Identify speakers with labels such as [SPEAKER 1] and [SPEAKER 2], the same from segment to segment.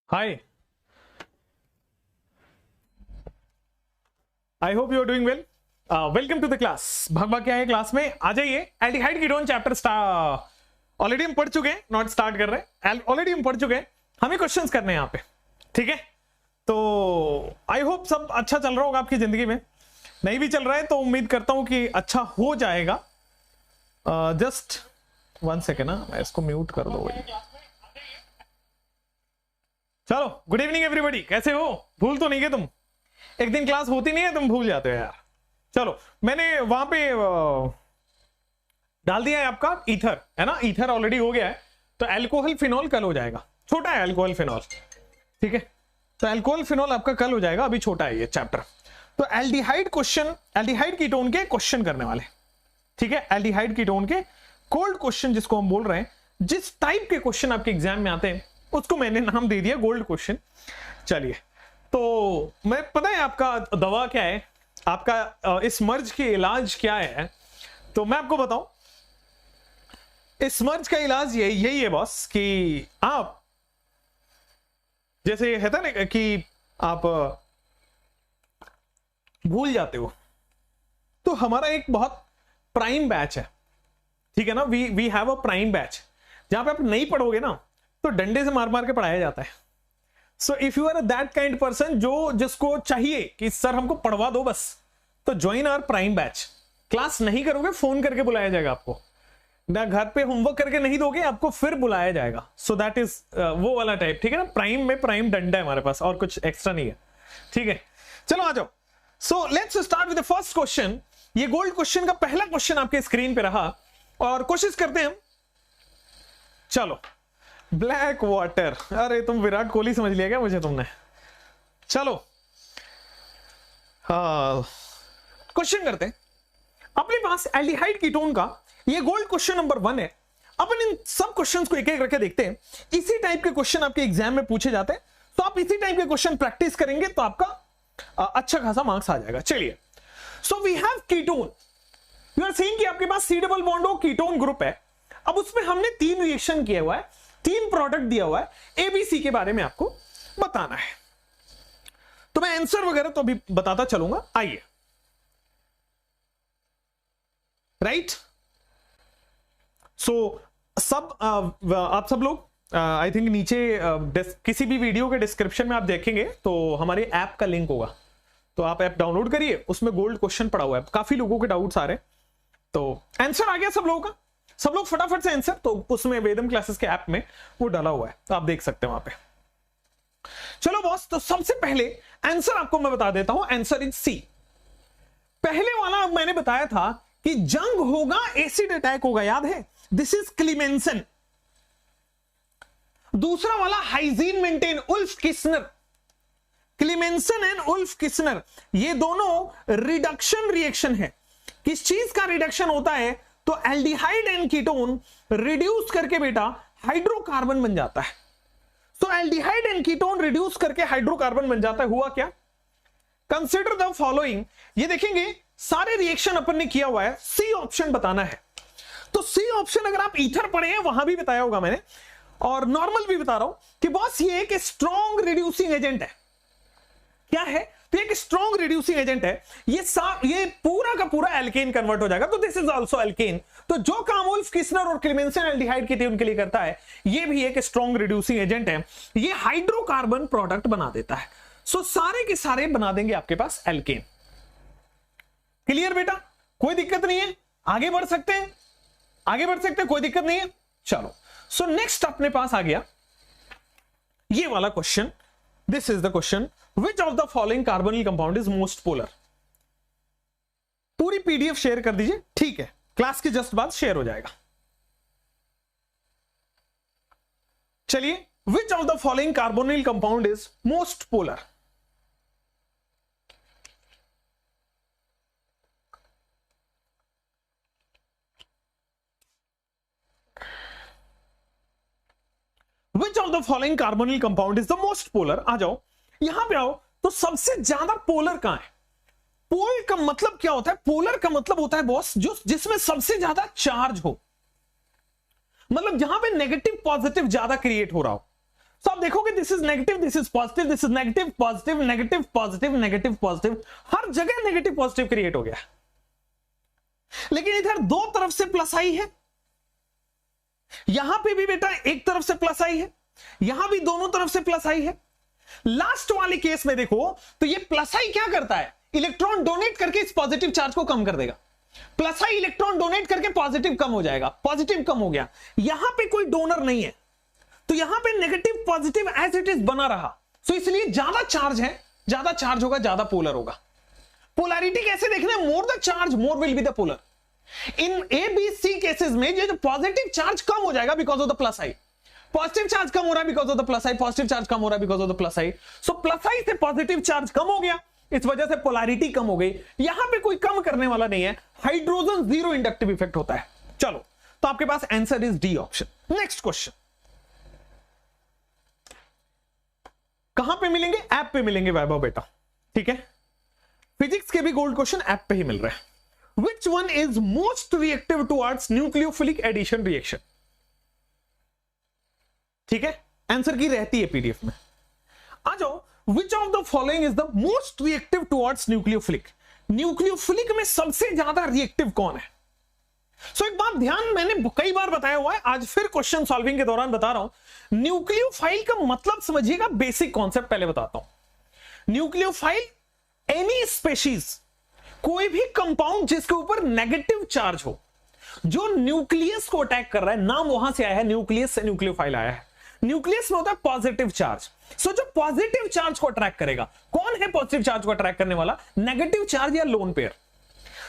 [SPEAKER 1] Hi, I hope you are doing well. Welcome to the class. भाग क्या है class में आ जाइए. एल्डिहाइड कीटोन चैप्टर ऑलरेडी हम पढ़ चुके हैं, नॉट स्टार्ट कर रहे हैं, ऑलरेडी हम पढ़ चुके हैं. हमें क्वेश्चंस करने हैं यहाँ पे, ठीक है. तो आई होप सब अच्छा चल रहा होगा आपकी जिंदगी में. नहीं भी चल रहा है तो उम्मीद करता हूं कि अच्छा हो जाएगा. जस्ट 1 सेकेंड ना, मैं इसको म्यूट कर दो. चलो, गुड इवनिंग एवरीबॉडी. कैसे हो? भूल तो नहीं गए तुम? एक दिन क्लास होती नहीं है, तुम भूल जाते हो यार. चलो, मैंने वहां पे डाल दिया है आपका ईथर, है ना. ईथर ऑलरेडी हो गया है. तो अल्कोहल फिनॉल कल हो जाएगा. छोटा है अल्कोहल फिनॉल, ठीक है. तो अल्कोहल फिनॉल आपका कल हो जाएगा, अभी छोटा है ये चैप्टर. तो एल्डिहाइड क्वेश्चन, एल्डिहाइड कीटोन के क्वेश्चन करने वाले, ठीक है. एल्डिहाइड कीटोन के कोल्ड क्वेश्चन जिसको हम बोल रहे हैं, जिस टाइप के क्वेश्चन आपके एग्जाम में आते हैं उसको मैंने नाम दे दिया गोल्ड क्वेश्चन. चलिए, तो मैं पता है आपका दवा क्या है, आपका इस मर्ज की इलाज क्या है. तो मैं आपको बताऊं, इस मर्ज का इलाज यही है बॉस, कि आप जैसे है ना कि आप भूल जाते हो. तो हमारा एक बहुत प्राइम बैच है, ठीक है ना. We have a prime batch जहां पे आप नहीं पढ़ोगे ना तो डंडे से मार मार के पढ़ाया जाता है. So if you are that kind person जिसको चाहिए कि सर हमको पढ़वा दो बस, तो join our prime batch. Class नहीं करोगे, फोन करके बुलाया जाएगा आपको. ना घर पे होमवर्क करके नहीं दोगे, आपको फिर बुलाया जाएगा. सो दैट इज वो वाला टाइप, ठीक है ना. प्राइम में प्राइम डंडा है हमारे पास, और कुछ एक्स्ट्रा नहीं है, ठीक है. चलो आ जाओ. So let's start with the first question. ये गोल्ड क्वेश्चन का पहला क्वेश्चन आपके स्क्रीन पे रहा, और कोशिश करते हैं हम. चलो, ब्लैक वाटर. अरे तुम विराट कोहली समझ लिया क्या मुझे तुमने? चलो, क्वेश्चन करते हैं. अपने पास एल्डिहाइड कीटोन का ये गोल्ड क्वेश्चन नंबर 1 है. अपन इन सब क्वेश्चंस को एक एक करके देखते हैं. इसी टाइप के क्वेश्चन आपके एग्जाम में पूछे जाते हैं, तो आप इसी टाइप के क्वेश्चन प्रैक्टिस करेंगे तो आपका अच्छा खासा मार्क्स आ जाएगा. चलिए, so we have ketone. You are seeing कि आपके पास सी डबल बॉन्ड हो, कीटोन ग्रुप है. अब उसमें हमने 3 रिएक्शन किया हुआ है, 3 प्रोडक्ट दिया हुआ है. एबीसी के बारे में आपको बताना है. तो मैं आंसर वगैरह तो अभी बताता चलूंगा. आइए, राइट. सो आप सब लोग आई थिंक नीचे किसी भी वीडियो के डिस्क्रिप्शन में आप देखेंगे तो हमारे ऐप का लिंक होगा. तो आप ऐप डाउनलोड करिए, उसमें गोल्ड क्वेश्चन पड़ा हुआ है. काफी लोगों के डाउट्स आ रहे हैं, तो आंसर आ गया सब लोगों का. सब लोग फटाफट से आंसर, तो उसमें वेदम क्लासेस के ऐप में वो डाला हुआ है, तो आप देख सकते हैं वहां पे. चलो बॉस, तो सबसे पहले आंसर आपको मैं बता देता हूं. Answer is C. पहले वाला मैंने बताया था कि जंग होगा, एसिड अटैक होगा, याद है. This is Clemmensen. दूसरा वाला हाइजीन मेंटेन, Wolff Kishner. Clemmensen and Wolff Kishner, ये दोनों रिडक्शन रिएक्शन है. किस चीज का रिडक्शन होता है? तो एल्डिहाइड एंड कीटोन रिड्यूस करके बेटा हाइड्रोकार्बन बन जाता है. तो एल्डिहाइड एंड कीटोन रिड्यूस करके हाइड्रोकार्बन बन जाता है. हुआ क्या? Consider the following. ये देखेंगे सारे रिएक्शन अपन ने किया हुआ है. सी ऑप्शन बताना है. तो सी ऑप्शन अगर आप ईथर पढ़े हैं, वहां भी बताया होगा मैंने, और नॉर्मल भी बता रहा हूं कि बॉस ये एक स्ट्रॉन्ग रिड्यूसिंग एजेंट है. क्या है? तो एक स्ट्रॉन्ग रिड्यूसिंग एजेंट है. ये पूरा का पूरा एल्केन कन्वर्ट हो जाएगा. तो दिस इज आल्सो एल्केन. तो जो काम उल्फ किस्नर और क्लीमेंसन एल्डिहाइड कीटोन के लिए करता है, ये भी एक स्ट्रॉन्ग रिड्यूसिंग एजेंट है. ये हाइड्रोकार्बन प्रोडक्ट बना देता है. सो सारे के सारे बना देंगे आपके पास एल्केन. क्लियर बेटा? कोई दिक्कत नहीं है, आगे बढ़ सकते हैं, आगे बढ़ सकते हैं, कोई दिक्कत नहीं है. चलो, सो नेक्स्ट अपने पास आ गया ये वाला question. This is the question. Which of the following carbonyl compound is most polar? पूरी पीडीएफ शेयर कर दीजिए, ठीक है. क्लास के जस्ट बाद शेयर हो जाएगा. चलिए, which of the following carbonyl compound is most polar? Which of the following carbonyl compound is the most polar? आ जाओ, यहां पे आओ. तो सबसे ज्यादा पोलर कहां है? पोल का मतलब क्या होता है? पोलर का मतलब होता है बॉस जिसमें सबसे ज्यादा चार्ज हो, मतलब जहां पे नेगेटिव पॉजिटिव ज्यादा क्रिएट हो रहा हो. तो आप देखोगे this is negative, this is positive, this is negative positive negative positive negative positive, हर जगह नेगेटिव पॉजिटिव क्रिएट हो गया। लेकिन इधर दो तरफ से प्लस आई है, यहां पे भी बेटा एक तरफ से प्लस आई है, यहां भी दोनों तरफ से प्लस आई है। लास्ट वाले केस में देखो तो ये प्लस आई क्या करता है, इलेक्ट्रॉन डोनेट करके इस पॉजिटिव चार्ज को कम कर देगा। प्लस आई इलेक्ट्रॉन डोनेट करके पॉजिटिव कम हो जाएगा, पॉजिटिव कम हो गया। यहां पे कोई डोनर नहीं है तो यहां पे negative positive as it is बना रहा। तो इसलिए ज्यादा चार्ज है, ज्यादा चार्ज होगा ज्यादा पोलर होगा। पोलैरिटी कैसे देखना है, more the charge more will be the polar. इन ए बी सी केसेस में जो पॉजिटिव चार्ज कम हो जाएगा because of the plus I, positive charge कम हो रहा है because of the plus I, positive charge कम हो रहा है because of the plus I. So plus I से पॉजिटिव चार्ज कम हो गया, इस वजह से पोलैरिटी कम हो गई। यहां पे कोई कम करने वाला नहीं है, हाइड्रोजन जीरो इंडक्टिव इफेक्ट होता है। चलो तो आपके पास answer is D option. Next question, कहां पे मिलेंगे, ऐप पे मिलेंगे वैभव बेटा, ठीक है। फिजिक्स के भी गोल्ड क्वेश्चन ऐप पे ही मिल रहे हैं। Which one is most reactive towards nucleophilic addition reaction? ठीक है, आंसर की रहती है पीडीएफ में। आ जाओ, which of the following is the most reactive towards nucleophilic? Nucleophilic में सबसे ज्यादा रिएक्टिव कौन है? सो एक बात ध्यान, मैंने कई बार बताया हुआ है, आज फिर क्वेश्चन सॉल्विंग के दौरान बता रहा हूं। न्यूक्लियोफाइल का मतलब समझिएगा, बेसिक कॉन्सेप्ट पहले बताता हूं। न्यूक्लियोफाइल एनी स्पेशीज, कोई भी कंपाउंड जिसके ऊपर नेगेटिव चार्ज हो, जो न्यूक्लियस को अटैक कर रहा है, नाम वहां से आया है, न्यूक्लियस से न्यूक्लियोफाइल आया है। न्यूक्लियस में होता है पॉजिटिव चार्ज। सो जो पॉजिटिव चार्ज को अट्रैक्ट करेगा, कौन है पॉजिटिव चार्ज को अट्रैक्ट करने वाला, नेगेटिव चार्ज या लोन पेयर।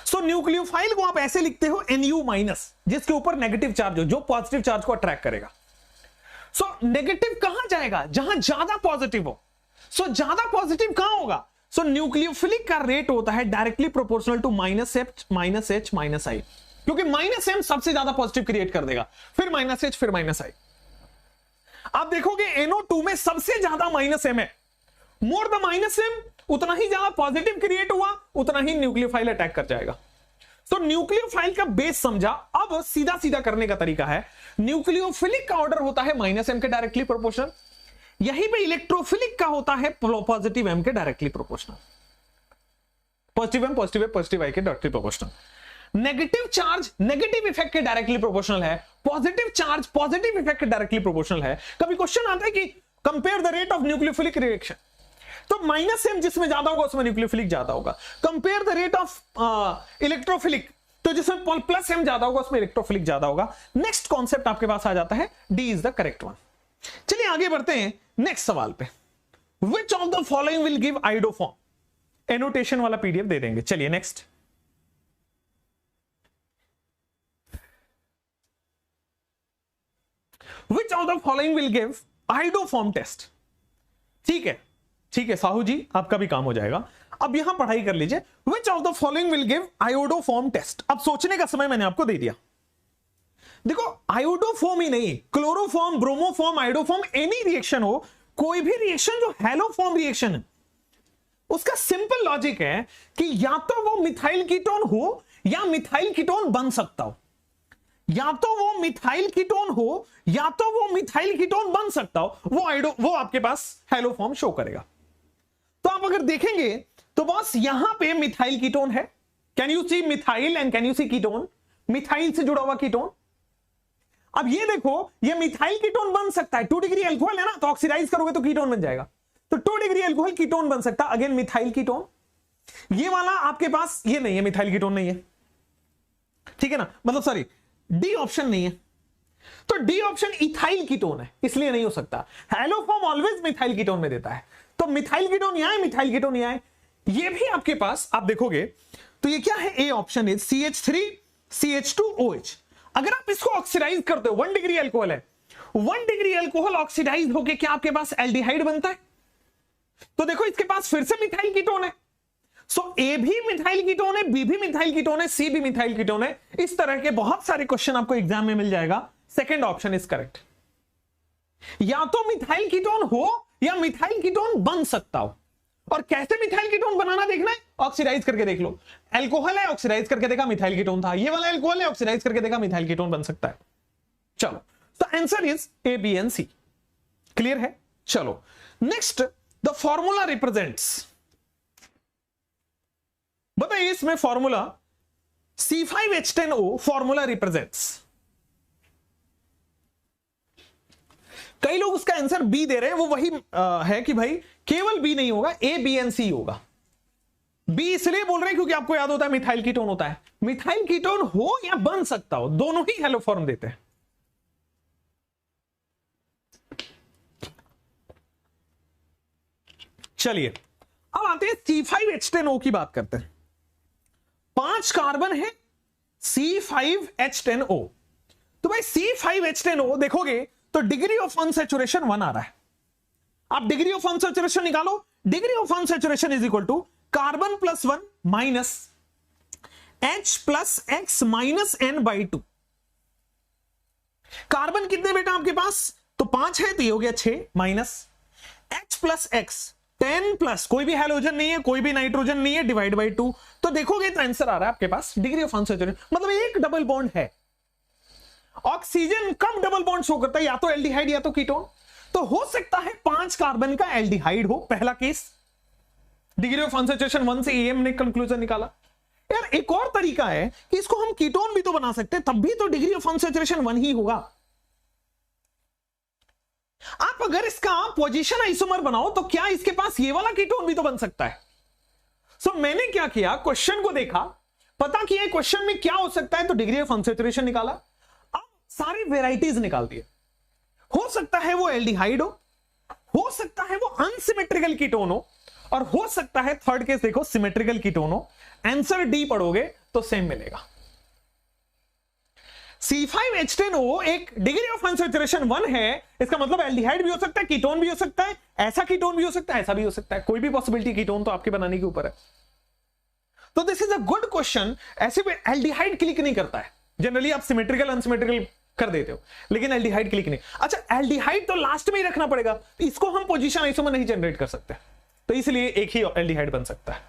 [SPEAKER 1] सो न्यूक्लियोफाइल को आप ऐसे लिखते हो NU माइनस, जिसके ऊपर नेगेटिव चार्ज हो, जो पॉजिटिव चार्ज को अट्रैक्ट करेगा। सो नेगेटिव कहां जाएगा, जहां ज्यादा पॉजिटिव हो। सो ज्यादा पॉजिटिव कहां होगा, सो न्यूक्लियोफिलिक का रेट होता है directly proportional to -H -I, क्योंकि -M सबसे ज्यादा पॉजिटिव क्रिएट कर देगा, फिर -H फिर -I। आप देखोगे NO2 में सबसे ज्यादा -M है, मोर द -M उतना ही ज्यादा पॉजिटिव क्रिएट हुआ, उतना ही न्यूक्लियोफाइल अटैक कर जाएगा। तो न्यूक्लियोफाइल का बेस समझा, अब सीधा सीधा करने का तरीका है। न्यूक्लियोफिलिक का ऑर्डर होता है -M के डायरेक्टली प्रोपोर्शनल, यहीं पे इलेक्ट्रोफिलिक का होता है पॉजिटिव M के directly proportional, positive M positive I के directly proportional. Negative charge negative effect के डायरेक्टली प्रोपोर्शनल है, पॉजिटिव चार्ज पॉजिटिव इफेक्ट के डायरेक्टली प्रोपोर्शनल है। कभी क्वेश्चन आता है कि compare the rate of nucleophilic reaction, तो -M जिसमें ज्यादा होगा उसमें न्यूक्लियोफिलिक ज्यादा होगा। Compare the rate of electrophilic, तो जिसमें +M ज्यादा होगा उसमें इलेक्ट्रोफिलिक ज्यादा होगा। नेक्स्ट कॉन्सेप्ट आपके पास आ जाता है, D is the correct one. चलिए आगे बढ़ते हैं नेक्स्ट सवाल पे। Which of the following will give iodoform? Annotation वाला पीडीएफ दे देंगे। चलिए next, Which of the following will give iodoform test? ठीक है, ठीक है साहू जी, आपका भी काम हो जाएगा। अब यहां पढ़ाई कर लीजिए, Which of the following will give iodoform test? अब सोचने का समय मैंने आपको दे दिया। देखो आयोडोफॉर्म ही नहीं, chloroform, bromoform, iodoform, any reaction हो, कोई भी रिएक्शन जो हैलोफॉर्म रिएक्शन है, उसका सिंपल लॉजिक है कि या तो वो मिथाइल कीटोन हो या मिथाइल कीटोन बन सकता हो, या तो वो मिथाइल कीटोन हो या तो वो मिथाइल कीटोन बन सकता हो, वो आपके पास हैलोफॉर्म शो करेगा। तो आप अगर देखेंगे तो बस यहां पे मिथाइल कीटोन है, can you see methyl and can you see ketone, methyl से जुड़ा हुआ कीटोन। अब ये देखो, ये मिथाइल कीटोन बन सकता है, 2 डिग्री अल्कोहल है ना, तो ऑक्सीडाइज करोगे तो कीटोन बन जाएगा, तो 2 डिग्री अल्कोहल कीटोन बन सकता, अगेन मिथाइल कीटोन। ये वाला आपके पास ये नहीं है, मिथाइल कीटोन नहीं है, ठीक है ना, मतलब सॉरी डी ऑप्शन नहीं है, तो डी ऑप्शन इथाइल कीटोन है, इसलिए नहीं हो सकता। हैलोफॉर्म ऑलवेज मिथाइल कीटोन में देता है, तो मिथाइल कीटोन यहां है, मिथाइल कीटोन यहां है। ये भी आपके पास आप देखोगे तो ये क्या है, A option is CH3 CH2OH। अगर आप इसको ऑक्सीडाइज करते हो, 1 डिग्री अल्कोहल है, 1 डिग्री अल्कोहल ऑक्सीडाइज होके क्या आपके पास एल्डिहाइड बनता है, तो देखो इसके पास फिर से मिथाइल कीटोन है। सो ए भी मिथाइल कीटोन है, बी भी मिथाइल कीटोन है, सी भी मिथाइल कीटोन है। इस तरह के बहुत सारे क्वेश्चन आपको एग्जाम में मिल जाएगा। सेकंड ऑप्शन इज करेक्ट, या तो मिथाइल कीटोन हो या मिथाइल कीटोन बन सकता हो। और कैसे मिथाइल कीटोन बनाना देखना है, ऑक्सीडाइज करके देख लो। अल्कोहल है, ऑक्सीडाइज करके देखा मिथाइल कीटोन था, ये वाला अल्कोहल है, ऑक्सीडाइज करके देखा मिथाइल कीटोन बन सकता है। चलो, तो answer is A, B and C। Clear है, चलो नेक्स्ट, द फॉर्मूला रिप्रेजेंट्स, बताइए इसमें फॉर्मूला C5H10O फॉर्मूला रिप्रेजेंट्स। कई लोग उसका आंसर बी दे रहे हैं, वो वही है कि भाई केवल बी नहीं होगा, ए बी एंड सी होगा। बी इसलिए बोल रहे हैं क्योंकि आपको याद होता है मिथाइल कीटोन होता है, मिथाइल कीटोन हो या बन सकता हो, दोनों ही हेलो फॉर्म देते हैं। चलिए अब आते हैं C5H10O की बात करते हैं। 5 कार्बन है C5H10O, तो भाई C5H10O देखोगे तो डिग्री ऑफ अनसैचुरेशन 1 आ रहा है। आप डिग्री ऑफ अनसैचुरेशन निकालो, degree of unsaturation is equal to carbon plus 1 minus H plus X minus n/2। Carbon कितने बेटा आपके पास, तो 5 है, तो ये हो गया 6 minus H plus x 10 plus, कोई भी हाइड्रोजन नहीं है, कोई भी नाइट्रोजन नहीं है, डिवाइड बाई 2। तो देखोगे तो आंसर आ रहा है आपके पास डिग्री ऑफ अनसैचुरेशन, मतलब एक डबल बॉन्ड है। ऑक्सीजन कब डबल बॉन्ड शो करता है, या तो एल्डिहाइड या तो कीटोन। तो हो सकता है 5 कार्बन का एल्डिहाइड हो, पहला केस। डिग्री ऑफ अनसैचुरेशन 1 से एम ने कंक्लूजन निकाला। यार एक और तरीका है कि इसको हम कीटोन भी तो बना सकते हैं, तब भी तो डिग्री ऑफ अनसैचुरेशन 1 ही होगा। आप अगर इसका पोजीशन आइसोमर बनाओ तो क्या इसके पास ये वाला कीटोन भी तो बन सकता है। सो मैंने क्या किया, क्वेश्चन को देखा, पता किया क्वेश्चन में क्या हो सकता है, तो डिग्री ऑफ अनसैचुरेशन निकाला। अब सारी वेराइटीज निकाल दिए। हो सकता है वो एल्डिहाइड हो सकता है वो अनसिमेट्रिकल कीटोन और हो सकता है थर्ड केस देखो सिमेट्रिकल कीटोन हो। आंसर डी पढ़ोगे तो सेम मिलेगा। C5H10O एक डिग्री ऑफ अनसैचुरेशन 1 है, इसका मतलब एल्डिहाइड भी हो सकता है, कीटोन भी हो सकता है, ऐसा कीटोन भी हो सकता है, ऐसा भी हो सकता है, कोई भी पॉसिबिलिटी कीटोन तो आपके बनाने के ऊपर है। तो this is a good question. ऐसे में एल्डिहाइड क्लिक नहीं करता है, जनरली आप सिमेट्रिकल अनसिमेट्रिकल कर देते हो, लेकिन एल्डिहाइड क्लिक नहीं। अच्छा एल्डिहाइड तो लास्ट में ही रखना पड़ेगा, तो इसको हम पोजीशन आइसोमर नहीं जनरेट कर सकते, तो इसलिए एक ही एल्डिहाइड बन सकता है।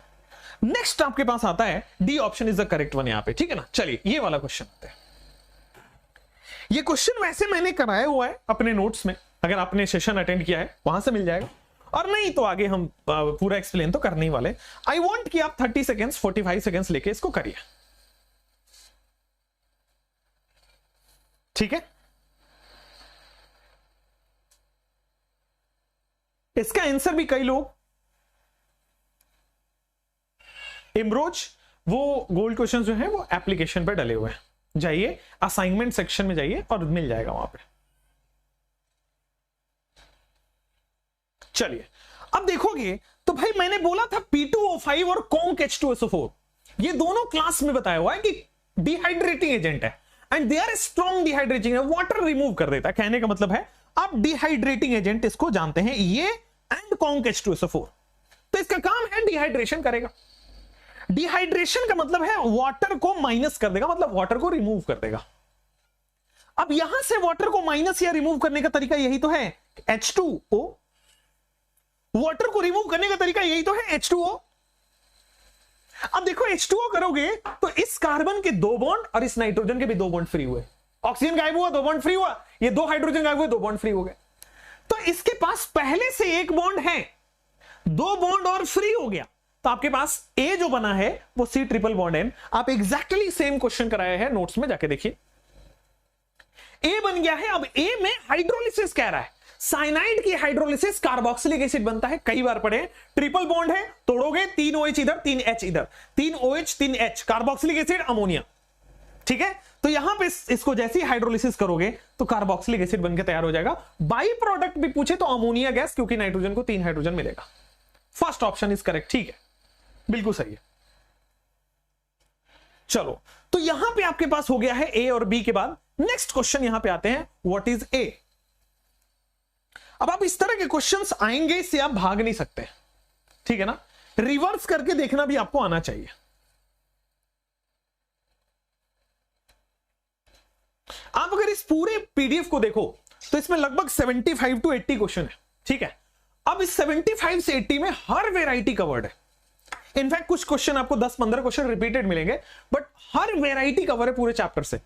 [SPEAKER 1] नेक्स्ट आपके पास आता है D option is the correct one यहां पे, ठीक है ना। चलिए ये वाला क्वेश्चन आता है। ये क्वेश्चन वैसे मैंने कराया हुआ है अपने नोट्स में, अगर आपने सेशन अटेंड किया है वहां से मिल जाएगा, और नहीं तो आगे हम पूरा एक्सप्लेन तो करने ही वाले। आई वांट कि आप 30 सेकेंड्स 45 सेकेंड्स लेके इसको करिए, ठीक है। इसका आंसर भी कई लोग, इमरोज वो गोल्ड क्वेश्चन जो है वो एप्लीकेशन पे डले हुए हैं, जाइए असाइनमेंट सेक्शन में जाइए और मिल जाएगा वहां पे। चलिए अब देखोगे तो भाई मैंने बोला था P2O5 और कॉन्क H2SO4 ये दोनों क्लास में बताया हुआ है कि डिहाइड्रेटिंग एजेंट है and they are strong dehydrating, water remove कर देता है। कहने का मतलब है आप डिहाइड्रेटिंग एजेंट इसको जानते हैं, ये एंड कॉन्क H2SO4, तो इसका काम है डिहाइड्रेशन करेगा। डिहाइड्रेशन का मतलब है वाटर को माइनस कर देगा, मतलब वाटर को रिमूव कर देगा। अब यहां से वाटर को माइनस या रिमूव करने का तरीका यही तो है H2O, वाटर को रिमूव करने का तरीका यही तो है H2O। अब देखो H2O करोगे तो इस कार्बन के 2 बॉन्ड और इस नाइट्रोजन के भी 2 बॉन्ड फ्री हुए, ऑक्सीजन गायब हुआ 2 बॉन्ड फ्री हुआ, ये 2 हाइड्रोजन गायब हुए 2 बॉन्ड फ्री हो गए। तो इसके पास पहले से 1 बॉन्ड है, 2 बॉन्ड और फ्री हो गया, तो आपके पास ए जो बना है वो C ट्रिपल बॉन्ड N। आप एग्जैक्टली सेम क्वेश्चन कराया है नोट्स में, जाके देखिए ए बन गया है। अब ए में हाइड्रोलिसिस कह रहा है, साइनाइड की हाइड्रोलिसिस कार्बोक्सिलिक एसिड बनता है, कई बार पढ़े। ट्रिपल बॉन्ड है, तोड़ोगे 3 OH इधर 3 H इधर, 3 OH 3 H, carboxylic acid ammonia, ठीक है। तो यहां पे इसको जैसे ही हाइड्रोलिसिस करोगे तो कार्बोक्सिलिक एसिड बनकर तैयार हो जाएगा। बाई प्रोडक्ट भी पूछे तो अमोनिया गैस, क्योंकि नाइट्रोजन को 3 हाइड्रोजन मिलेगा। फर्स्ट ऑप्शन इज करेक्ट, ठीक है, बिल्कुल सही है। चलो तो यहां पे आपके पास हो गया है ए और बी के बाद नेक्स्ट क्वेश्चन यहां पे आते हैं, व्हाट इज ए। अब आप इस तरह के क्वेश्चंस आएंगे, इससे आप भाग नहीं सकते, ठीक है ना। रिवर्स करके देखना भी आपको आना चाहिए। आप अगर इस पूरे पीडीएफ को देखो तो इसमें लगभग 75 to 80 क्वेश्चन है, ठीक है। अब इस 75 से 80 में हर वेराइटी कवर्ड है। इनफैक्ट कुछ क्वेश्चन आपको 10-15 क्वेश्चन रिपीटेड मिलेंगे, बट हर वेराइटी कवर है पूरे चैप्टर से।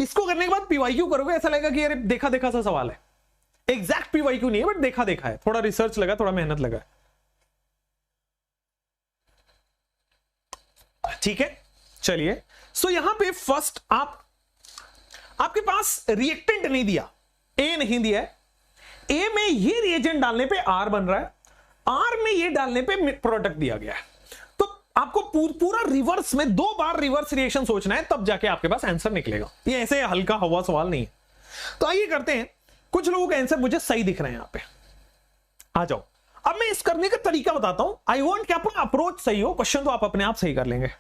[SPEAKER 1] इसको करने के बाद पीवाईक्यू करोगे, ऐसा लगेगा कि यार देखा देखा सा सवाल है। एग्जैक्ट पीवाईक्यू नहीं है, बट देखा देखा है, थोड़ा रिसर्च लगा, थोड़ा मेहनत लगा। ठीक है, चलिए। सो यहां पे फर्स्ट आपके पास रिएक्टेंट नहीं दिया, ए नहीं दिया है। ए में ये रिएजेंट डालने पे आर बन रहा है, आर में ये डालने पे प्रोडक्ट दिया गया है। तो आपको पूरा रिवर्स में 2 बार रिवर्स रिएक्शन सोचना है, तब जाके आपके पास आंसर निकलेगा। ये ऐसे हल्का हवा सवाल नहीं है। तो आइए करते हैं। कुछ लोगों के आंसर मुझे सही दिख रहे हैं, यहां पे आ जाओ। अब मैं इस करने का तरीका बताता हूं। आई वांट कि आपका अप्रोच सही हो, क्वेश्चन तो आप अपने आप सही कर लेंगे।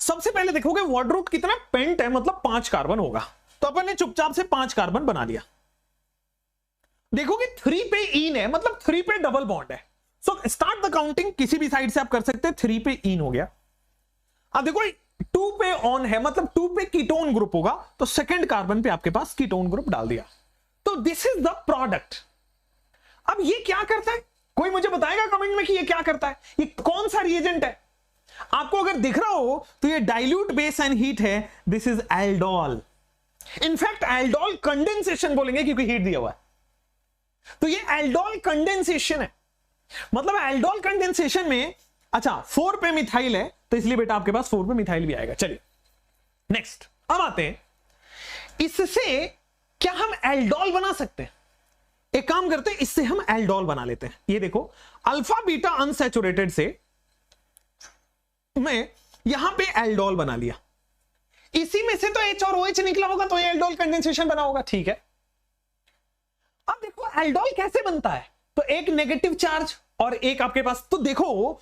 [SPEAKER 1] सबसे पहले देखोगे वर्ड रूट कितना पेंट है, मतलब 5 कार्बन होगा। तो अपन ने चुपचाप से 5 कार्बन बना लिया। देखोगे 3 पे इन है, मतलब 3 पे डबल बॉन्ड है। सो स्टार्ट द काउंटिंग, किसी भी साइड से आप कर सकते हैं। 3 पे इन हो गया। अब देखो 2 पे ऑन है, मतलब 2 पे कीटोन ग्रुप होगा, तो सेकंड कार्बन पे आपके पास कीटोन ग्रुप डाल दिया। तो दिस इज द प्रोडक्ट। अब ये क्या करता है, कोई मुझे बताएगा कमेंट में कि ये क्या करता है, ये कौन सा रिएजेंट है? आपको अगर दिख रहा हो तो ये डाइल्यूट बेस एंड हीट है, this is aldol. In fact aldol condensation बोलेंगे क्योंकि हीट दिया हुआ है। तो ये एल्डोल कंडेंसेशन है, मतलब एल्डोल कंडेंसेशन में अच्छा 4 पे मिथाइल है, तो इसलिए बेटा आपके पास 4 पे मिथाइल भी आएगा। चलिए नेक्स्ट, अब आते हैं, इससे क्या हम एल्डोल बना सकते हैं? एक काम करते हैं, इससे हम एल्डोल बना लेते हैं। ये देखो अल्फा बीटा अनसैचुरेटेड से मैं यहां पे एल्डोल बना लिया। इसी में से तो H और OH निकला होगा, तो ये एल्डोल कंडेंसेशन बना होगा। ठीक है, अब देखो एल्डोल कैसे बनता है। तो एक नेगेटिव चार्ज और एक आपके पास, तो देखो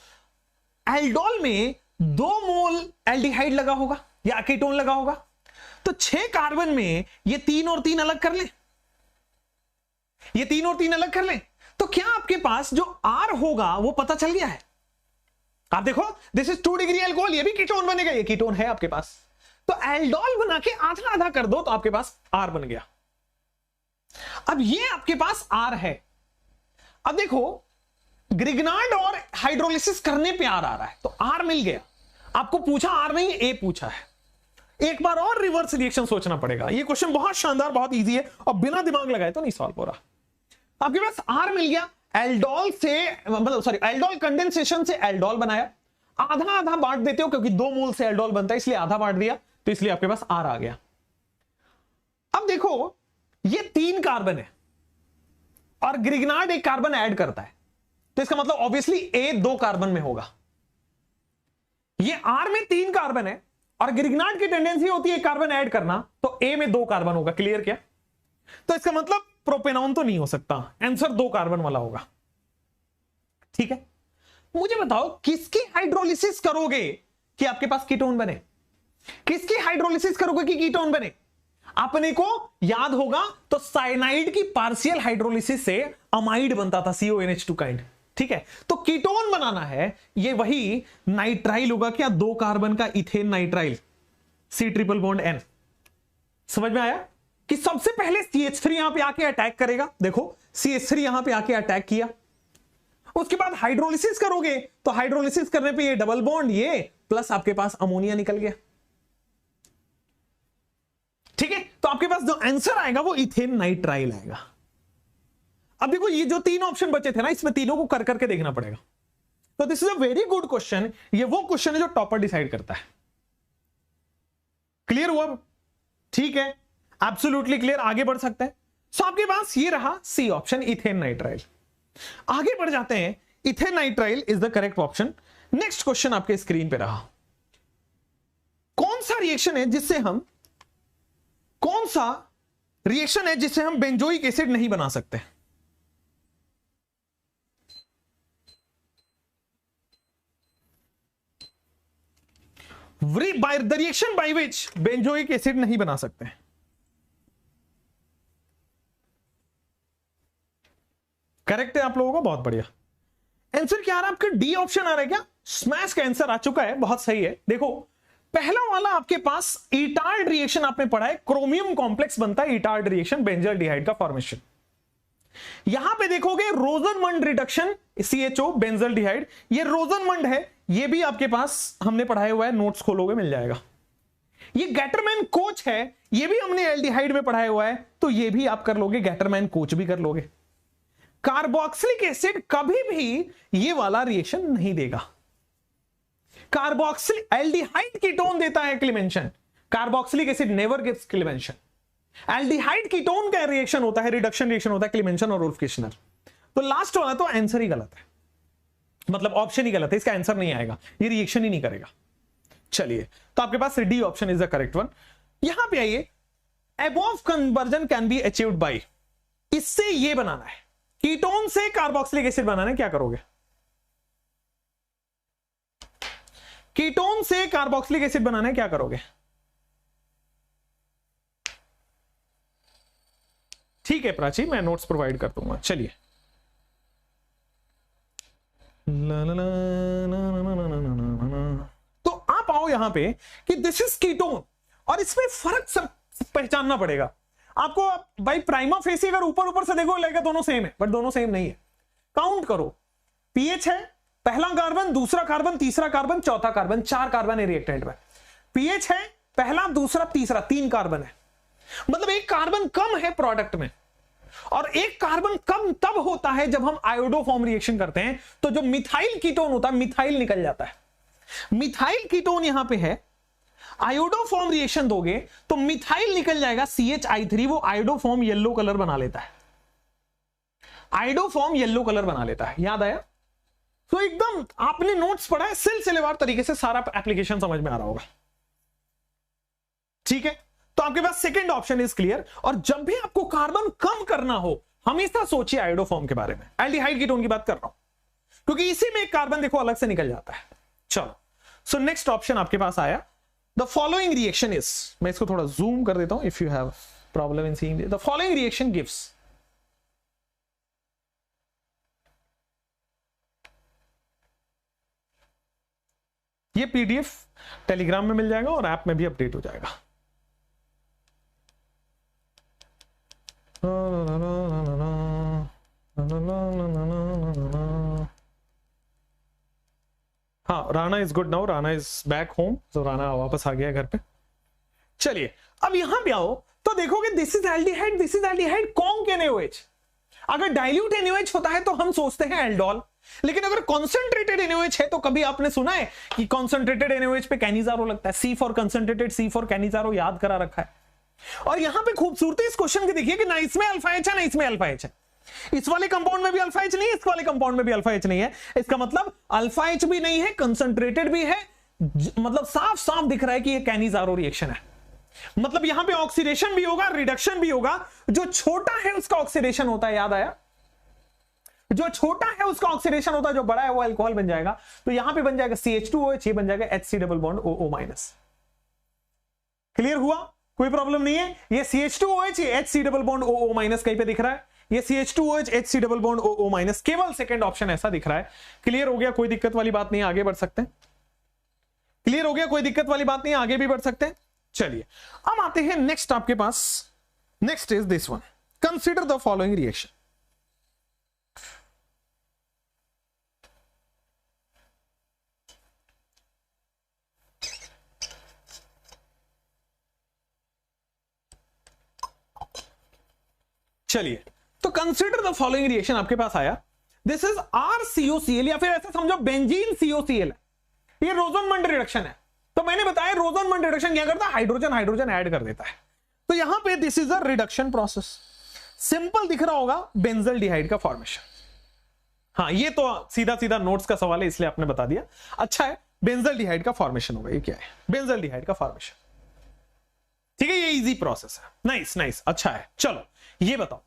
[SPEAKER 1] एल्डोल में 2 मोल एल्डिहाइड लगा होगा या कीटोन लगा होगा। तो 6 कार्बन में ये 3 और 3 अलग कर लें, ये 3 और 3 अलग कर लें, तो क्या आपके पास जो R होगा वो पता चल गया है? आप देखो दिस इज 2 डिग्री एल्कोहल, ये भी कीटोन बनेगा, ये कीटोन है आपके पास। तो एल्डोल बना के आधा आधा कर दो, तो आपके पास R बन गया। अब ये आपके पास R है। अब देखो ग्रिग्नार्ड और हाइड्रोलिसिस करने पे R आ रहा है, तो R मिल गया। आपको पूछा R नहीं, A पूछा है। एक बार और रिवर्स रिएक्शन सोचना पड़ेगा। ये क्वेश्चन बहुत शानदार, बहुत इजी है, और बिना दिमाग लगाए तो नहीं सॉल्व हो रहा। आपके पास R मिल गया, एल्डोल से मतलब सॉरी एल्डोल कंडेंसेशन से एल्डोल बनाया। आधा आधा बांट देते हो क्योंकि 2 मोल से एल्डोल बनता है, इसलिए आधा बांट दिया, तो इसलिए आपके पास R आ गया। अब देखो ये 3 कार्बन है और ग्रिग्नार्ड 1 कार्बन ऐड करता है, तो इसका मतलब ऑब्वियसली A 2 कार्बन में होगा। ये R में 3 कार्बन है और ग्रिग्नार्ड की टेंडेंसी होती है 1 कार्बन ऐड करना, तो A में 2 कार्बन होगा। क्लियर क्या? तो इसका मतलब प्रोपेनॉन तो नहीं हो सकता, आंसर 2 कार्बन वाला होगा। ठीक है, मुझे बताओ किसकी हाइड्रोलिसिस करोगे कि आपके पास कीटोन बने? किसकी हाइड्रोलिसिस करोगे कि कीटोन बने? अपने को याद होगा तो साइनाइड की पार्शियल हाइड्रोलिसिस से अमाइड बनता था, CONH2 काइंड। ठीक है, तो कीटोन बनाना है, ये वही नाइट्राइल होगा क्या? 2 कार्बन का ethane nitrile, C triple bond N। समझ में आया कि सबसे पहले CH3 यहां पे आके अटैक करेगा। देखो CH3 यहां पे आके अटैक किया, उसके बाद हाइड्रोलिसिस करोगे तो हाइड्रोलिसिस करने पे ये डबल बॉन्ड, ये प्लस आपके पास अमोनिया निकल गया। ठीक है, तो आपके पास जो आंसर आएगा वो इथेन नाइट्राइल आएगा। अब देखो ये जो 3 ऑप्शन बचे थे ना, इसमें तीनों को कर करके देखना पड़ेगा। तो this is a very good question. ये वो क्वेश्चन है जो टॉपर डिसाइड करता है। क्लियर हुआ? ठीक है, एब्सोल्युटली क्लियर। आगे बढ़ सकते हैं। सो आपके पास ये रहा सी ऑप्शन, इथेन नाइट्राइल। आगे बढ़ जाते हैं। Ethane nitrile is the correct option. Next question आपके स्क्रीन पे रहा, कौन सा रिएक्शन है जिससे हम बेंजोइक एसिड नहीं बना सकते? The reaction by which benzoic acid नहीं बना सकते। करेक्ट है आप लोगों का, बहुत बढ़िया। आंसर क्या आ रहा है आपका? डी ऑप्शन आ रहा है क्या? स्मैश का आंसर आ चुका है, बहुत सही है। देखो पहला वाला आपके पास इटार्ड रिएक्शन आपने पढ़ा है, क्रोमियम कॉम्प्लेक्स बनता है इटार्ड रिएक्शन, बेंजल्डिहाइड का फॉर्मेशन। यहां पे देखोगे रोजनमंड रिडक्शन, CHO बेंजल्डिहाइड, ये रोजनमंड है, ये भी आपके पास हमने पढ़ाया हुआ है, नोट्स खोलोगे मिल जाएगा। ये गैटरमैन कोच है, ये भी हमने एल्डिहाइड में पढ़ाया हुआ है, तो ये भी आप कर लोगे, गैटरमैन कोच भी कर लोगे। कार्बोक्सिलिक एसिड कभी भी ये वाला रिएक्शन नहीं देगा। कार्बोक्सिलिक एल्डिहाइड कीटोन देता है क्लीमेंशन, carboxylic acid never gives क्लीमेंशन। Aldehyde ketone का रिएक्शन होता है, रिडक्शन रिएक्शन होता है, क्लीमेंशन और उल्फ किश्नर। तो लास्ट वाला तो आंसर ही गलत है, मतलब ऑप्शन ही गलत है, इसका आंसर नहीं आएगा, ये रिएक्शन ही नहीं करेगा। चलिए, तो आपके पास D option is the correct one. यहां पे आइए, above conversion can be achieved by, इससे ये बनाना है, कीटोन से कार्बोक्सिलिक एसिड बनाना है, क्या करोगे? कीटोन से कार्बोक्सिलिक एसिड बनाना है, क्या करोगे? ठीक है प्राची, मैं नोट्स प्रोवाइड कर दूंगा। चलिए, तो आप आओ यहां पे कि दिस इज कीटोन, और इसमें फर्क सब पहचानना पड़ेगा आपको। भाई प्राइमा फेसी अगर ऊपर ऊपर से देखो लगेगा दोनों सेम है, बट दोनों सेम नहीं है। काउंट करो, पीएच है, पहला कार्बन, दूसरा कार्बन, तीसरा कार्बन, चौथा कार्बन, 4 कार्बन है रिएक्टेंट में। पीएच है पहला, दूसरा, तीसरा, 3 कार्बन है, मतलब एक कार्बन कम है प्रोडक्ट में। और एक कार्बन कम तब होता है जब हम आयोडोफॉर्म रिएक्शन करते हैं, तो जो मिथाइल कीटोन होता है, मिथाइल निकल जाता है। मिथाइल कीटोन यहां पे है, आयोडोफॉर्म रिएक्शन दोगे तो मिथाइल निकल जाएगा CHI3, वो आयोडोफॉर्म येलो कलर बना लेता है, आयोडोफॉर्म येलो कलर बना लेता है। याद आया? तो एकदम आपने नोट्स पढ़ा है, सिलसिलेवार तरीके से सारा एप्लीकेशन समझ में आ रहा होगा। ठीक है, तो आपके पास सेकंड ऑप्शन इज क्लियर। और जब भी आपको कार्बन कम करना हो, हमेशा सोचिए आयोडोफॉर्म के बारे में। एल्डिहाइड कीटोन की बात कर रहा हूं, क्योंकि इसी में एक कार्बन देखो अलग से निकल जाता है। चलो, सो नेक्स्ट ऑप्शन आपके पास आया, द फॉलोइंग रिएक्शन इज, मैं इसको थोड़ा जूम कर देता हूं if you have problem in seeing, the following reaction gives, ये पीडीएफ टेलीग्राम में मिल जाएगा और ऐप में भी अपडेट हो जाएगा। हाँ, Rana is good now, Rana is back home, तो राणा वापस आ गया घर पे। चलिए, अब यहां पे आओ तो देखोगे this is aldehyde, this is aldehyde, conc NaOH। अगर डाइल्यूट NaOH होता है तो हम सोचते हैं एल्डोल, लेकिन अगर कॉन्सेंट्रेटेड NaOH है तो कभी आपने सुना है कि कॉन्सेंट्रेटेड NaOH पे कैनिजारो लगता है? C for concentrated, C for Cannizzaro, याद करा रखा है। और यहां पे खूबसूरती इस क्वेश्चन की देखिए कि ना इसमें अल्फा H है ना इसमें अल्फा H है, इस वाले कंपाउंड में भी अल्फा H नहीं है, इस वाले कंपाउंड में भी अल्फा H नहीं है। इसका मतलब अल्फा H भी नहीं है, कंसंट्रेटेड भी है, मतलब साफ साफ दिख रहा है कि ये कैनिजारो रिएक्शन है। मतलब यहां पे ऑक्सीडेशन भी होगा, रिडक्शन भी होगा। जो छोटा है उसका ऑक्सीडेशन होता है, याद आया? जो छोटा है उसका ऑक्सीडेशन होता है, जो बड़ा है वो अल्कोहल बन जाएगा। तो यहां पे बन जाएगा CH2OH, ये बन जाएगा HC double bond OO-। Clear हुआ? कोई प्रॉब्लम नहीं है। ये CH2OH, ये HC डबल बॉन्ड OO- कहीं पे दिख रहा है, ये CH2OH HC double bond OO-, केवल सेकंड ऑप्शन ऐसा दिख रहा है। क्लियर हो गया? कोई दिक्कत वाली बात नहीं है, आगे बढ़ सकते हैं। क्लियर हो गया? कोई दिक्कत वाली बात नहीं है, आगे भी बढ़ सकते हैं। चलिए, अब आते हैं नेक्स्ट आपके पास। Next is this one, consider the following reaction. चलिए, तो कंसीडर द फॉलोइंग रिएक्शन आपके पास आया, दिस इज RCOCl, या फिर ऐसे समझो बेंजीन COCl है, ये रोजनमंड रिडक्शन है। तो मैंने बताया रोजनमंड रिडक्शन क्या करता है, हाइड्रोजन हाइड्रोजन ऐड कर देता है। तो यहां पे this is a reduction process, simple दिख रहा होगा, बेंजल्डिहाइड का फॉर्मेशन। हाँ, ये तो सीधा सीधा नोट्स का सवाल है इसलिए आपने बता दिया। अच्छा है, बेंजल्डिहाइड का फॉर्मेशन होगा। ये क्या है? बेंजल्डिहाइड का फॉर्मेशन। ठीक है, ये इजी प्रोसेस है। नाइस नाइस, अच्छा है। चलो ये बताओ,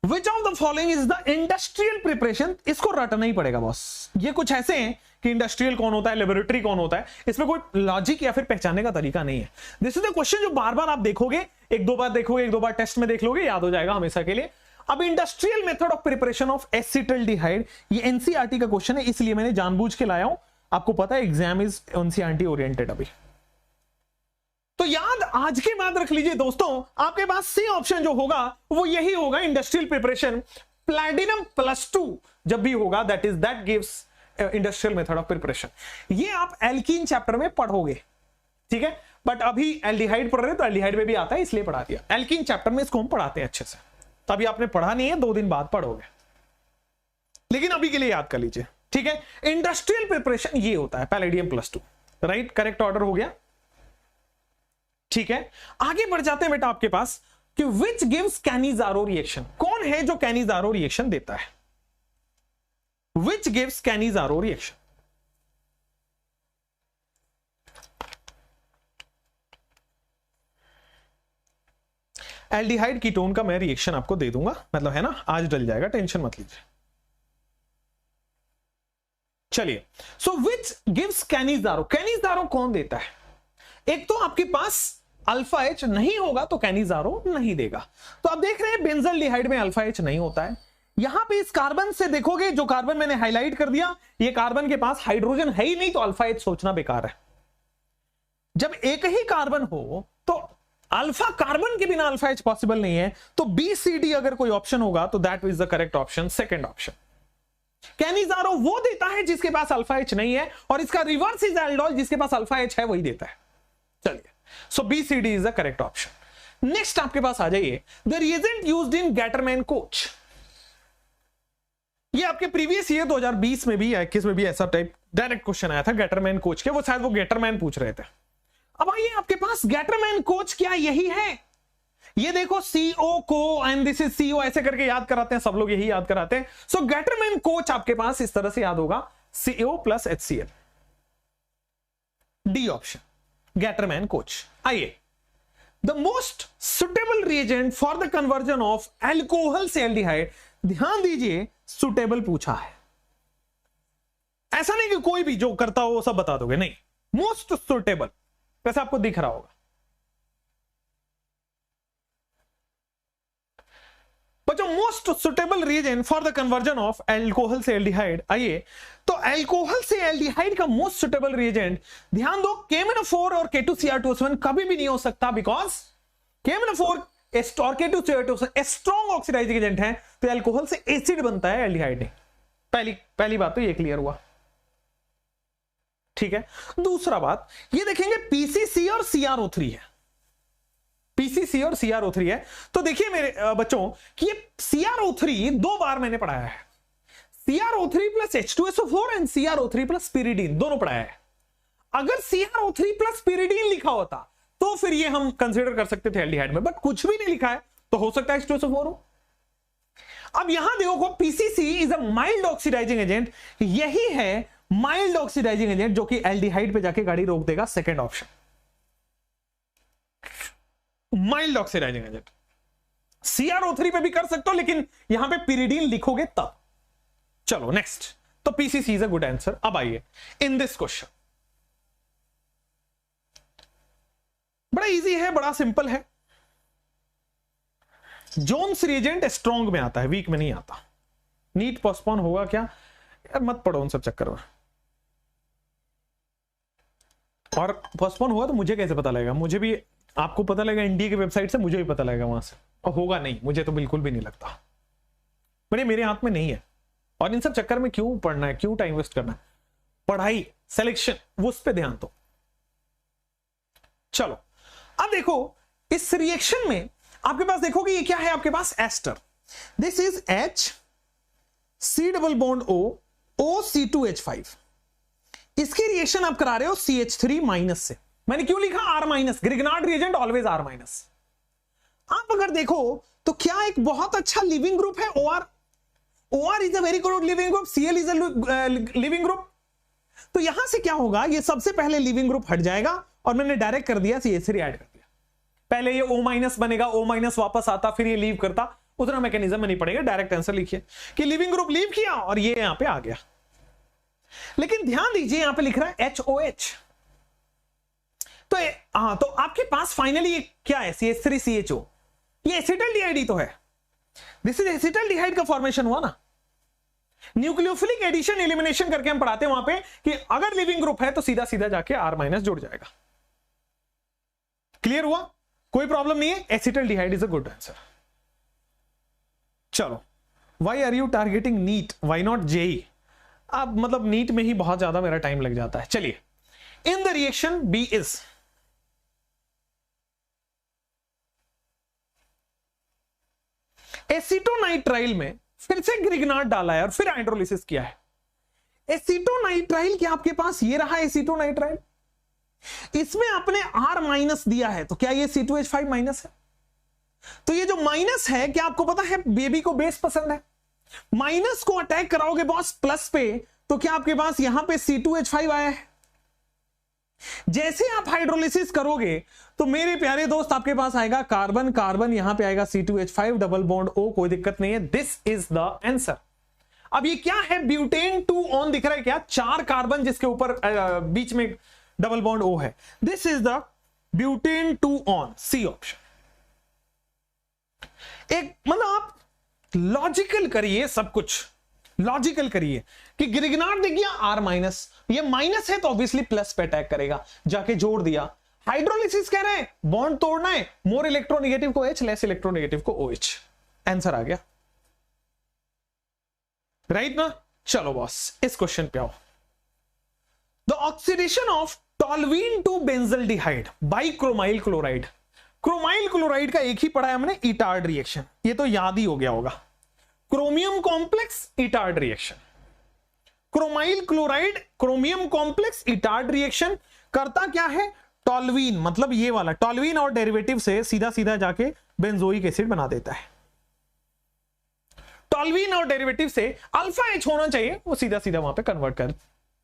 [SPEAKER 1] विच of the following is the industrial preparation. इसको रटना ही पड़ेगा बॉस। ये कुछ ऐसे हैं कि इंडस्ट्रियल कौन होता है, लेबोरेटरी कौन होता है, इसमें कोई लॉजिक या फिर पहचानने का तरीका नहीं है। दिस इज द क्वेश्चन जो बार बार आप देखोगे, एक दो बार देखोगे, एक दो बार टेस्ट में देख लोगे, याद हो जाएगा हमेशा के लिए। अब industrial method of preparation of acetaldehyde, ये एनसीईआरटी का क्वेश्चन है, इसलिए मैंने जानबूझ के लाया हूं। आपको पता है एग्जाम इज एनसीईआरटी ओरिएंटेड अभी, तो याद आज के बाद रख लीजिए दोस्तों, आपके पास सी ऑप्शन जो होगा वो यही होगा, इंडस्ट्रियल प्रिपरेशन प्लैटिनम +2 जब भी होगा, that gives industrial method of preparation. ये आप एल्कीन चैप्टर में पढ़ोगे, ठीक है, बट अभी एल्डिहाइड पढ़ रहे तो एल्डिहाइड में भी आता है इसलिए पढ़ा दिया। एल्कीन चैप्टर में इसको हम पढ़ाते हैं अच्छे से, तो अभी आपने पढ़ा नहीं है, 2 दिन बाद पढ़ोगे, लेकिन अभी के लिए याद कर लीजिए, ठीक है। इंडस्ट्रियल प्रिपरेशन ये होता है पैलेडियम +2, राइट, करेक्ट ऑर्डर हो गया, ठीक है। आगे बढ़ जाते हैं बेटा आपके पास कि विच गिव्स कैनिजारो रिएक्शन, कौन है जो कैनिजारो रिएक्शन देता है, which gives Cannizzaro reaction. Aldehyde ketone का मैं रिएक्शन आपको दे दूंगा, मतलब है ना, आज डल जाएगा, टेंशन मत लीजिए। चलिए, सो विच गिव्स कैनिजारो, कैनिजारो कौन देता है। एक तो आपके पास अल्फा एच नहीं होगा तो कैनिजारो नहीं देगा, तो आप देख रहे हैं बेंजल्डिहाइड में अल्फा एच नहीं होता है। यहां पे इस कार्बन से देखोगे, जो कार्बन मैंने हाईलाइट कर दिया, ये कार्बन के पास हाइड्रोजन है ही नहीं, तो अल्फा एच सोचना बेकार है। जब एक ही कार्बन हो तो अल्फा कार्बन के बिना अल्फा एच पॉसिबल नहीं है, तो बी सी डी अगर कोई ऑप्शन होगा तो that is the correct option, second option. Cannizzaro वो देता है जिसके पास अल्फा एच नहीं है, और इसका रिवर्स इज एल्डोल, जिसके पास अल्फा एच है वही देता है। चलिए, so B C D is the correct option. Next आपके पास आ जाइए, the reagent used in Gattermann Koch. ये आपके प्रीवियस ईयर 2020 में भी या 21 में भी ऐसा टाइप डायरेक्ट क्वेश्चन आया था गैटरमैन कोच के, वो शायद वो गैटरमैन पूछ रहे थे। अब आइए आपके पास गैटरमैन कोच क्या यही है, ये देखो CO को एंड दिस इज CO ऐसे करके याद कराते हैं सब लोग, यही याद कराते हैं। सो गैटरमैन कोच आपके पास इस तरह से याद होगा, CO + HCl, D option Gattermann Koch. आइए, the most suitable reagent for the conversion of alcohol से एल्डिहाइड, ध्यान दीजिए सुटेबल पूछा है, ऐसा नहीं कि कोई भी जो करता हो वो सब बता दोगे, नहीं, मोस्ट सुटेबल, वैसे आपको दिख रहा होगा। बच्चों, most suitable reagent for the conversion of alcohol से एल्डिहाइड, आइए, तो एल्कोहल से एल्डिहाइड का मोस्ट सुटेबल रिएजेंट, ध्यान दो, KMnO4 और K2Cr2S1 कभी भी नहीं हो सकता, बिकॉज KMnO4 और K2Cr2S1 स्ट्रॉन्ग ऑक्सीडाइजिंग एजेंट है, तो एल्कोहल से एसिड बनता है, एल्डिहाइड नहीं। पहली बात तो ये क्लियर हुआ, ठीक है। दूसरा बात ये देखेंगे PCC और CrO3 है, PCC और CrO3 है, तो देखिए मेरे बच्चों कि ये CrO3 2 बार मैंने पढ़ाया है, CrO3 + H2SO4 and CrO3 + pyridine दोनों पढ़ाया है। अगर CrO3 + pyridine लिखा होता तो फिर ये हम कंसीडर कर सकते थे एल्डिहाइड में, बट कुछ भी नहीं लिखा है तो हो सकता है H2SO4 हो। अब यहां देखो PCC is a mild oxidising agent, यही है माइल्ड ऑक्सीडाइजिंग एजेंट जो कि एल्डिहाइड पे जाके गाड़ी रोक देगा, second option mild oxidising agent. CrO3 पे भी कर सकते हो, लेकिन यहां पे pyridine लिखोगे तब। चलो नेक्स्ट, तो PCC is a good answer. अब आइए इन दिस क्वेश्चन, बड़ा इजी है, बड़ा सिंपल है। जोन्स रिएजेंट स्ट्रॉन्ग में आता है, वीक में नहीं आता। नीट पोस्टपोन होगा क्या यार, मत पढ़ो उन सब चक्कर में, और पोस्टपोन हुआ तो मुझे कैसे पता लगेगा, मुझे भी, आपको पता लगेगा इंडिया की वेबसाइट से, मुझे भी पता लगेगा वहां से, और होगा नहीं, मुझे तो बिल्कुल भी नहीं लगता, मेरे हाथ में नहीं है। और इन सब चक्कर में क्यों पढ़ना है, क्यों टाइम वेस्ट करना है, पढ़ाई सिलेक्शन वो उस पर ध्यान दो। चलो अब देखो इस रिएक्शन में आपके पास देखोगे ये क्या है, आपके पास ester, this is H C++ O C2H5, इसकी रिएक्शन आप करा रहे हो CH3- से। मैंने क्यों लिखा R-, Grignard reagent always R-। आप अगर देखो तो क्या एक बहुत अच्छा लिविंग ग्रुप है OR is a very good leaving group, Cl is a leaving group. तो यहां से क्या होगा, ये सबसे पहले लिविंग ग्रुप हट जाएगा, और मैंने डायरेक्ट कर दिया CH3 ऐड कर दिया। पहले ये O- बनेगा, O- वापस आता, फिर ये लीव करता, उतना मैकेनिज्म में नहीं पड़ेगा, डायरेक्ट आंसर लिखिए कि लिविंग ग्रुप लीव किया और ये यहां पे आ गया। लेकिन ध्यान दीजिए यहां पे लिख रहा है HOH, तो हाँ, तो आपके पास फाइनली क्या है, CH3CHO, ये एसिटल्डिहाइड तो है, दिस इज एसिटल्डिहाइड का फॉर्मेशन हुआ ना। न्यूक्लियोफिलिक एडिशन एलिमिनेशन करके हम पढ़ाते हैं वहां पे कि अगर लिविंग ग्रुप है तो सीधा सीधा जाके R- जुड़ जाएगा। क्लियर हुआ, कोई प्रॉब्लम नहीं है, acetaldehyde is a good answer. चलो, why are you targeting NEET, why not JEE? अब मतलब नीट में ही बहुत ज्यादा मेरा टाइम लग जाता है। चलिए, in the reaction B is, acetonitrile में फिर से ग्रिग्नार्ड डाला है और फिर हाइड्रोलिसिस किया है। एसीटोनाइट्राइल क्या आपके पास ये रहा एसीटोनाइट्राइल, इसमें आपने R माइनस दिया है, तो क्या ये C2H5 माइनस है? तो ये जो माइनस है, क्या आपको पता है बेबी को बेस पसंद है, माइनस को अटैक कराओगे बॉस प्लस पे, तो क्या आपके पास यहां पे C2H5 आया है। जैसे आप हाइड्रोलिसिस करोगे तो मेरे प्यारे दोस्त आपके पास आएगा कार्बन कार्बन, यहां पे आएगा C2H5 डबल बॉन्ड O, कोई दिक्कत नहीं है। This is the answer. अब ये क्या है, ब्यूटेन 2 ऑन दिख रहा है क्या, 4 कार्बन जिसके ऊपर बीच में डबल बॉन्ड O है। This is the butane 2 one, C option. एक मतलब आप लॉजिकल करिए, सब कुछ लॉजिकल करिए कि ग्रिग्नार्ड दे गया R माइनस, ये माइनस है तो ऑब्वियसली प्लस पे अटैक करेगा, जाके जोड़ दिया। हाइड्रोलिसिस कह रहे हैं बॉन्ड तोड़ना है, मोर इलेक्ट्रोनेगेटिव को H, लेस इलेक्ट्रोनेगेटिव को OH, आंसर आ गया, राइट ना। चलो बॉस इस क्वेश्चन पे आओ। The oxidation of toluene to benzaldehyde by chromyl chloride. Chromyl chloride का एक ही पढ़ा है हमने, इटार्ड रिएक्शन, ये तो याद ही हो गया होगा। Chromium complex Etard reaction, chromyl chloride chromium complex Etard reaction करता क्या है, टॉल्वीन, मतलब ये वाला टॉल्वीन और डेरिवेटिव से सीधा सीधा जाके बेंजोइक एसिड बना देता है। टॉल्वीन और डेरिवेटिव से अल्फा H होना चाहिए, वो सीधा सीधा वहां पे कन्वर्ट कर,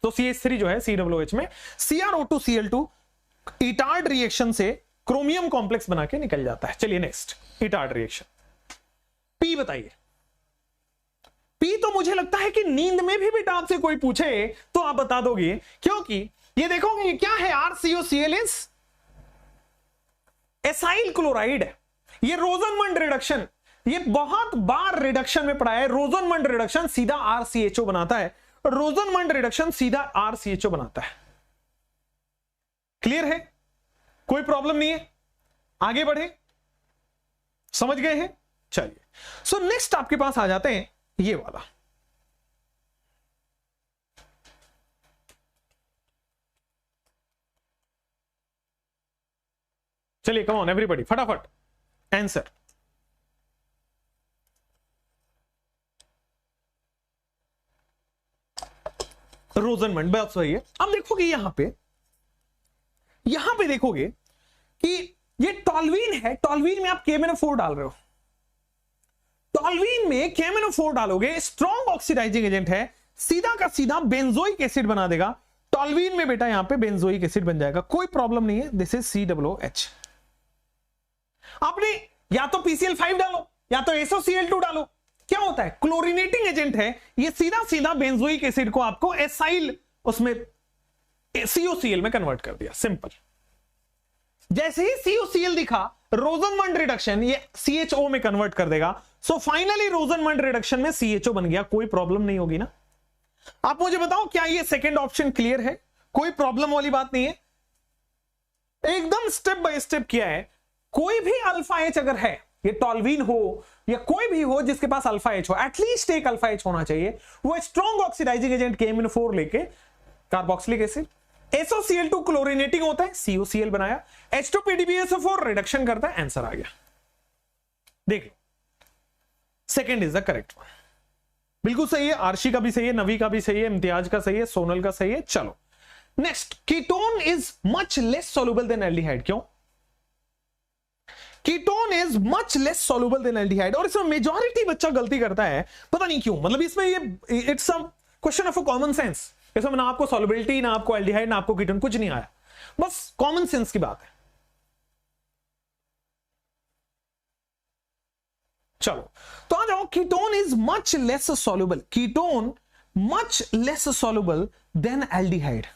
[SPEAKER 1] तो CH3 जो है COOH में CrO2Cl2 इटार्ड रिएक्शन से क्रोमियम कॉम्प्लेक्स बना के निकल जाता है। चलिए नेक्स्ट इटार्ड रिएक्शन। पी बताइए। पी तो मुझे लगता है कि नींद में भी बेटा आपसे कोई पूछे तो आप बता दोगे, क्योंकि ये देखोगे ये क्या है, RCOCl इज एसाइल क्लोराइड है। ये रोजनमंड रिडक्शन, ये बहुत बार रिडक्शन में पढ़ा है। रोजनमंड रिडक्शन सीधा RCHO बनाता है, रोजनमंड रिडक्शन सीधा RCHO बनाता है। क्लियर है, कोई प्रॉब्लम नहीं है, आगे बढ़े, समझ गए हैं। चलिए सो नेक्स्ट आपके पास आ जाते हैं ये वाला। चलिए कम ऑन एवरीबॉडी, फटाफट आंसर। रोजनमंड बस वही है। अब देखोगे यहां पे देखोगे कि ये टॉल्वीन है, टॉल्वीन में आप KMnO4 डाल रहे हो, टॉल्वीन में KMnO4 डालोगे, स्ट्रॉन्ग ऑक्सीडाइजिंग एजेंट है, सीधा का सीधा बेंजोइक एसिड बना देगा। टॉल्वीन में बेटा यहां पे बेंजोइक एसिड बन जाएगा, कोई प्रॉब्लम नहीं है। This is COOH। आपने या तो PCl5 डालो या तो SOCl2 डालो, क्या होता है, क्लोरीनेटिंग एजेंट है, ये सीधा सीधा बेंजोइक एसिड को आपको एसाइल उसमें COCl में कन्वर्ट कर दिया, सिंपल। जैसे ही COCl दिखा, रोजनमंड रिडक्शन ये CHO में कन्वर्ट कर देगा। सो फाइनली रोजनमंड रिडक्शन में CHO बन गया, कोई प्रॉब्लम नहीं होगी ना। आप मुझे बताओ क्या ये सेकंड ऑप्शन क्लियर है, कोई प्रॉब्लम वाली बात नहीं है, एकदम स्टेप बाय स्टेप किया है। कोई भी अल्फा H अगर है, ये टॉल्वीन हो या कोई भी हो जिसके पास अल्फा H हो, एटलीस्ट एक अल्फा H होना चाहिए, वो स्ट्रॉन्ग ऑक्सीडाइजिंग एजेंट KMnO4 लेके कार्बोक्सिलिक एसिड, SOCl2 क्लोरीनेटिंग होता है, COCl बनाया, H2PDBSO4 रिडक्शन करता है, आंसर आ गया। देख लो, second is the correct one, बिल्कुल सही है। आरशी का भी सही है, नवी का भी सही है, इम्तियाज का सही है, सोनल का सही है। चलो next, ketone is much less soluble than aldehyde. क्यों? Ketone is much less soluble than aldehyde, और इसमें मेजॉरिटी बच्चा गलती करता है, पता नहीं क्यों। मतलब इसमें ये it's a question of a common sense, इसमें ना आपको सॉल्युबिलिटी, ना आपको एल्डिहाइड, ना आपको कीटोन, कुछ नहीं आया, बस कॉमन सेंस की बात है। चलो तो आ जाओ, ketone is much less soluble, ketone much less soluble than aldehyde.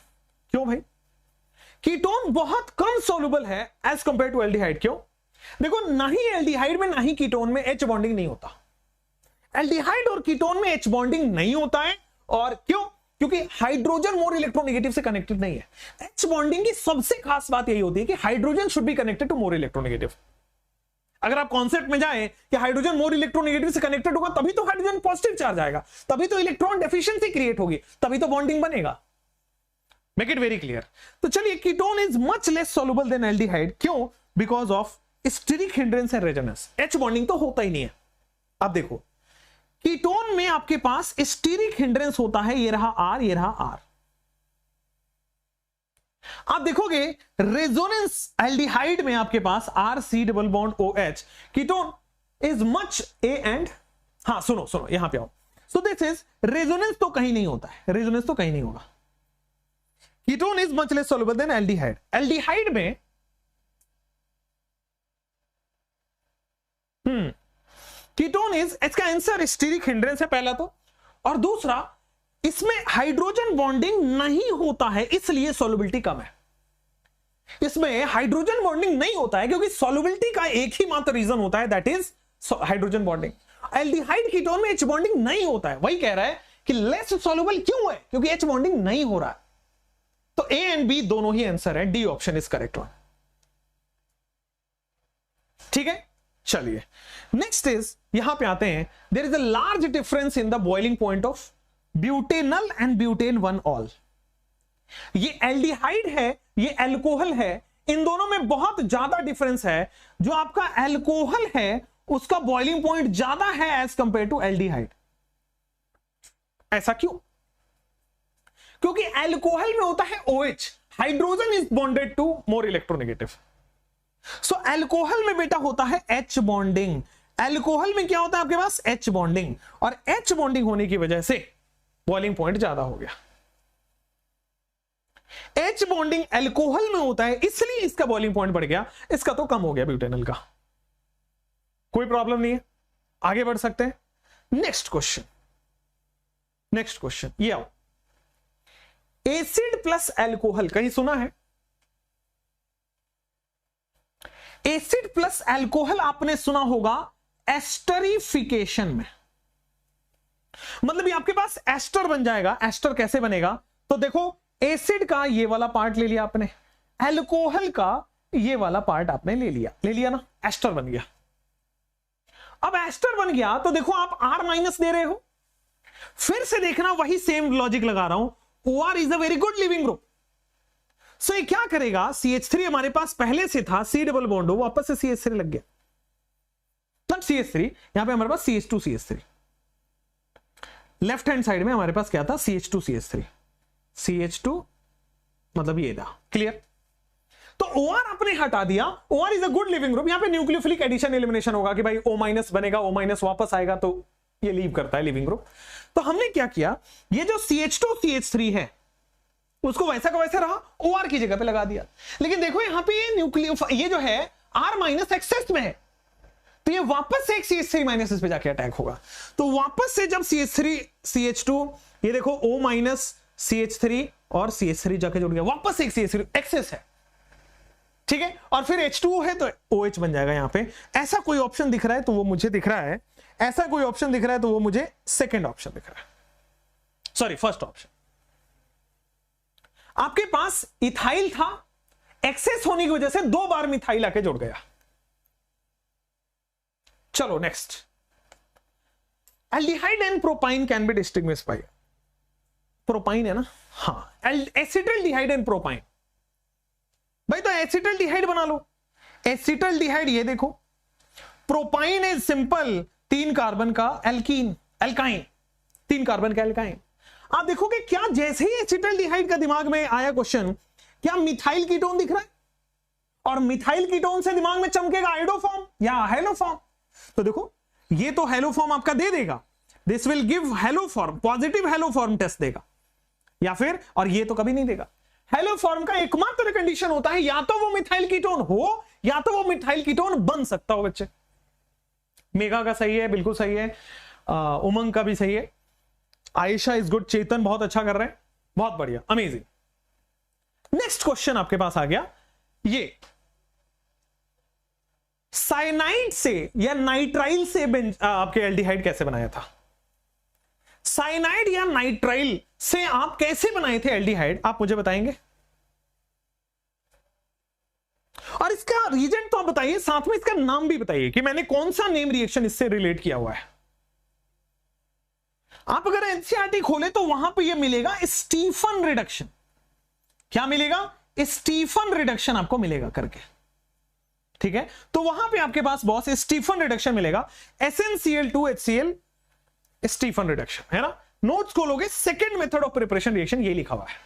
[SPEAKER 1] क्यों भाई? कीटोन बहुत कम सॉल्युबल है एज कंपेयर टू एल्डिहाइड। क्यों? देखो, ना ही एल्डिहाइड में ना ही कीटोन में H बॉन्डिंग नहीं होता। एल्डिहाइड और कीटोन में H बॉन्डिंग नहीं होता है, और क्यों? क्योंकि हाइड्रोजन मोर इलेक्ट्रोनेगेटिव से कनेक्टेड नहीं है। H बॉन्डिंग की सबसे खास बात यही होती है कि hydrogen should be connected to more electronegative. अगर आप कॉन्सेप्ट में जाएं कि हाइड्रोजन मोर इलेक्ट्रोनेगेटिव से कनेक्टेड होगा, तभी तो हाइड्रोजन पॉजिटिव चार्ज आएगा, तभी तो इलेक्ट्रॉन डेफिशिएंसी क्रिएट होगी, तभी तो बॉन्डिंग बनेगा। Make it very clear. तो चलिए, ketone is much less soluble than aldehyde. क्यों? Because of steric hindrance and resonance. H bonding तो होता ही नहीं है, अब देखो कीटोन में आपके पास स्टीरिक हिंड्रेंस होता है, ये रहा R, ये रहा R। आप देखोगे रेजोनेंस एल्डिहाइड में आपके पास RC double bond OH, ketone is much A and, हाँ सुनो सुनो यहां पे आओ, सो दिस इज रेजोनेंस तो कहीं नहीं होता है, रेजोनेंस तो कहीं नहीं होगा। Ketone is much less soluble than aldehyde. Aldehyde में कीटोन इज, इसका आंसर स्टीरिक हिंड्रेंस है पहला तो, और दूसरा इसमें हाइड्रोजन बॉन्डिंग नहीं होता है इसलिए सॉल्युबिलिटी कम है। इसमें हाइड्रोजन बॉन्डिंग नहीं होता है क्योंकि सॉल्युबिलिटी का एक ही मात्र रीजन होता है, that is hydrogen bonding. Aldehyde ketone में H बॉन्डिंग नहीं होता है, वही कह रहा है कि लेस सॉल्युबल क्यों है, क्योंकि H बॉन्डिंग नहीं हो रहा है। तो A एंड B दोनों ही आंसर है, D option is correct one. ठीक है, चलिए नेक्स्ट इज, यहां पे आते हैं, there is a large difference in the boiling point of butanal and butane 1 ol. ये एल्डिहाइड है, ये अल्कोहल है, इन दोनों में बहुत ज्यादा डिफरेंस है। जो आपका अल्कोहल है उसका बॉइलिंग पॉइंट ज्यादा है एज कंपेयर टू एल्डिहाइड। ऐसा क्यों? क्योंकि अल्कोहल में होता है OH, hydrogen is bonded to more electronegative. So alcohol में बेटा होता है H बॉन्डिंग। अल्कोहल में क्या होता है आपके पास? H बॉन्डिंग, और H बॉन्डिंग होने की वजह से बॉइलिंग पॉइंट ज्यादा हो गया। H बॉन्डिंग अल्कोहल में होता है इसलिए इसका बॉइलिंग पॉइंट बढ़ गया, इसका तो कम हो गया ब्यूटेनल का। कोई प्रॉब्लम नहीं है, आगे बढ़ सकते हैं। नेक्स्ट क्वेश्चन, नेक्स्ट क्वेश्चन ये आओ, एसिड प्लस अल्कोहल कहीं सुना है? एसिड प्लस अल्कोहल आपने सुना होगा एस्टरिफिकेशन में, मतलब ये आपके पास एस्टर बन जाएगा। एस्टर कैसे बनेगा? तो देखो एसिड का ये वाला पार्ट ले लिया आपने, अल्कोहल का ये वाला पार्ट आपने ले लिया ना, एस्टर बन गया। अब एस्टर बन गया तो देखो आप R माइनस दे रहे हो, फिर से देखना वही सेम लॉजिक लगा रहा हूं, OR is a very good leaving group. So ये क्या करेगा, CH3 हमारे पास पहले से था, C डबल बॉन्ड हो, वापस से CH3 लग गया, तब CH3, यहां पे हमारे पास CH2 CH3, left hand side में हमारे पास क्या था? CH2 CH3, CH2 मतलब ये था, क्लियर? तो OR आपने हटा दिया, OR is a good leaving group. यहां पे न्यूक्लियोफिलिक एडिशन एलिमिनेशन होगा कि भाई O माइनस बनेगा, O माइनस वापस आएगा, तो ये लीव करता है लिविंग ग्रुप। तो हमने क्या किया, ये जो CH2 CH3 है उसको वैसा का वैसा रहा, OR की जगह पे लगा दिया। लेकिन देखो यहां पे ये जो है R माइनस एक्सेस में है, तो ये वापस से एक CH3 माइनस इस पे जाके अटैक होगा। तो वापस से जब CH3 CH2, ये देखो O माइनस CH3 और CH3 जाके जुड़ गया, वापस से एक CH3 एक्सेस है, ठीक है, और फिर H2O है तो OH बन जाएगा। यहां पे ऐसा कोई ऑप्शन दिख रहा है तो वो मुझे दिख रहा है, ऐसा कोई ऑप्शन दिख रहा है तो वो मुझे सेकंड ऑप्शन दिख रहा है, सॉरी फर्स्ट ऑप्शन। आपके पास इथाइल था, एक्सेस होने की वजह से 2 बार मिथाइल आके जुड़ गया। चलो next, aldehyde and propyne can be distinguished by, propyne है ना, हाँ, एसिटल्डिहाइड एंड प्रोपाइन। भाई तो एसिटल्डिहाइड बना लो, एसिटल्डिहाइड ये देखो, प्रोपाइन इज सिंपल 3 कार्बन का एल्कीन, एल्काइन, 3 कार्बन का एल्काइन। आप देखोगे क्या जैसे ही एसिटल्डिहाइड का दिमाग में आया क्वेश्चन, क्या मिथाइल कीटोन दिख रहा है, और मिथाइल कीटोन से दिमाग में चमकेगा आइडोफॉर्म या हेलोफॉर्म। तो देखो ये तो हेलोफॉर्म आपका दे देगा, this will give haloform, positive haloform test देगा, या फिर, और ये तो कभी नहीं देगा। हेलोफॉर्म का एकमात्र कंडीशन होता है या तो वो मिथाइल कीटोन हो या तो वो मिथाइल कीटोन बन सकता हो। बच्चे मेघा का सही है, बिल्कुल सही है, उमंग का भी सही है, आयशा इज गुड, चेतन बहुत अच्छा कर रहे हैं, बहुत बढ़िया, अमेजिंग। नेक्स्ट क्वेश्चन आपके पास आ गया, ये साइनाइड से या नाइट्राइल से आपके एल्डिहाइड कैसे बनाया था? साइनाइड या नाइट्राइल से आप कैसे बनाए थे एल्डिहाइड, आप मुझे बताएंगे? और इसका रीजन तो आप बताइए, साथ में इसका नाम भी बताइए कि मैंने कौन सा नेम रिएक्शन इससे रिलेट किया हुआ है। आप अगर एनसीईआरटी खोले तो वहां पे ये मिलेगा स्टीफन रिडक्शन। क्या मिलेगा? स्टीफन रिडक्शन आपको मिलेगा करके। ठीक है, तो वहां पे आपके पास बॉस स्टीफन रिडक्शन मिलेगा, SnCl2HCl स्टीफन रिडक्शन, है ना। नोट्स खोलोगे, second method of preparation reaction ये लिखा हुआ है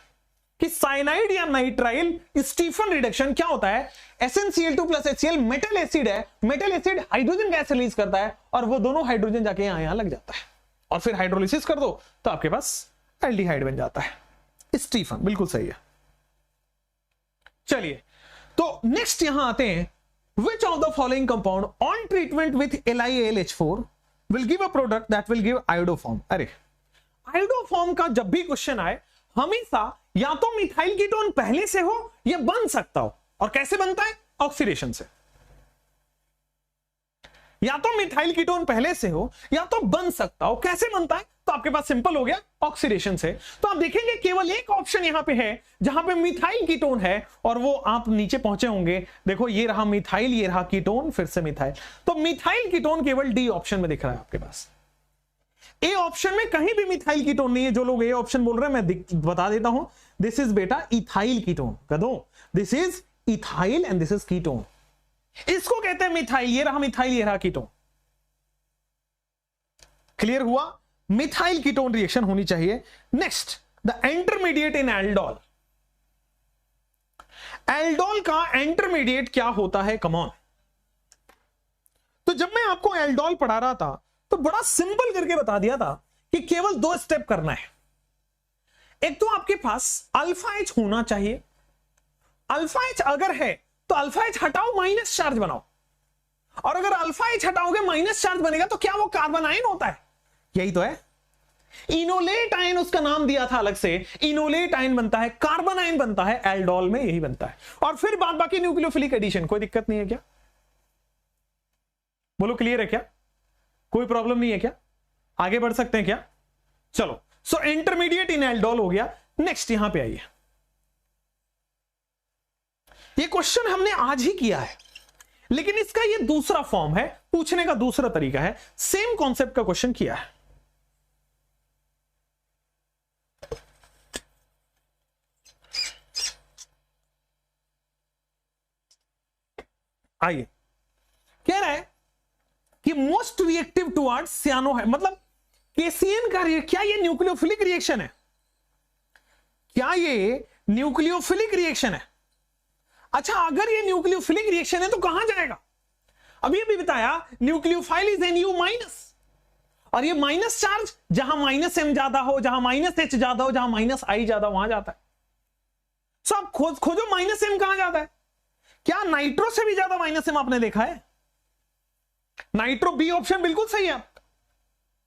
[SPEAKER 1] कि साइनाइड या नाइट्राइल स्टीफन रिडक्शन क्या होता है, SnCl2 + HCl मेटल एसिड है, metal acid hydrogen gas release करता है और वो दोनों हाइड्रोजन जाके यहां लग जाता है और फिर हाइड्रोलिसिस कर दो तो आपके पास एल्डिहाइड बन जाता है, स्टीफन, बिल्कुल सही है। चलिए, तो नेक्स्ट यहां आते हैं, which of the following compound on treatment with LiAlH4 will give a product that will give iodoform? अरे आयोडोफॉर्म का जब भी क्वेश्चन आए हमेशा या तो मिथाइल कीटोन पहले से हो या बन सकता हो, और कैसे बनता है, ऑक्सीडेशन से। या तो मिथाइल कीटोन पहले से हो या तो बन सकता हो, कैसे बनता है, तो आपके पास सिंपल हो गया, ऑक्सीडेशन से। तो आप देखेंगे केवल एक ऑप्शन यहां पे है जहां पे मिथाइल कीटोन है और वो आप नीचे पहुंचे होंगे, देखो ये रहा मिथाइल, ये रहा कीटोन, फिर से मिथाइल, तो मिथाइल कीटोन केवल डी ऑप्शन में दिख रहा है आपके पास। ए ऑप्शन में कहीं भी मिथाइल कीटोन नहीं है। जो लोग ए ऑप्शन बोल रहे हैं मैं बता देता हूं, दिस इज बेटा इथाइल कीटोन, कह दो this is ethyl and this is ketone, इसको कहते हैं मिथाइल, ये रहा मिथाइल, ये रहा कीटोन। क्लियर हुआ, मिथाइल कीटोन रिएक्शन होनी चाहिए। Next, the intermediate in aldol. Aldol का इंटरमीडिएट क्या होता है, कम ऑन। तो जब मैं आपको एल्डोल पढ़ा रहा था तो बड़ा सिंपल करके बता दिया था कि केवल 2 स्टेप करना है। एक तो आपके पास अल्फा एच होना चाहिए, अल्फा एच अगर है तो अल्फा एच हटाओ, माइनस चार्ज बनाओ, और अगर अल्फा एच हटाओगे माइनस चार्ज बनेगा तो क्या वो कार्बन आयन होता है, यही तो है। इनोलेट आयन उसका नाम दिया था अलग से, इनोलेट आयन बनता है, कार्बन आयन बनता है, एल्डोल में यही बनता है। और फिर बाद बाकी न्यूक्लियोफिलिक एडिशन, कोई दिक्कत नहीं है क्या, बोलो क्लियर है क्या, कोई प्रॉब्लम नहीं है क्या, आगे बढ़ सकते हैं क्या। चलो, सो इंटरमीडिएट इन एल्डोल हो गया। नेक्स्ट यहां पे आइए, ये क्वेश्चन हमने आज ही किया है लेकिन इसका ये दूसरा फॉर्म है, पूछने का दूसरा तरीका है, सेम कॉन्सेप्ट का क्वेश्चन किया है। आइए, कह रहा है कि मोस्ट रिएक्टिव टुवर्ड्स सियानो है, मतलब केसीएन का क्या ये न्यूक्लियोफिलिक रिएक्शन है, क्या ये न्यूक्लियोफिलिक रिएक्शन है। अच्छा, अगर ये न्यूक्लियोफिलिक रिएक्शन है तो कहां जाएगा, अभी अभी बताया न्यूक्लियोफाइल इज NU माइनस, और ये माइनस चार्ज जहां माइनस M ज्यादा हो, जहां माइनस H ज्यादा हो, जहां माइनस I ज्यादा, वहां जाता है। सो आप खोजो माइनस M कहां जाता है। क्या नाइट्रो से भी ज्यादा माइनस M आपने देखा है, नाइट्रो बी ऑप्शन बिल्कुल सही है,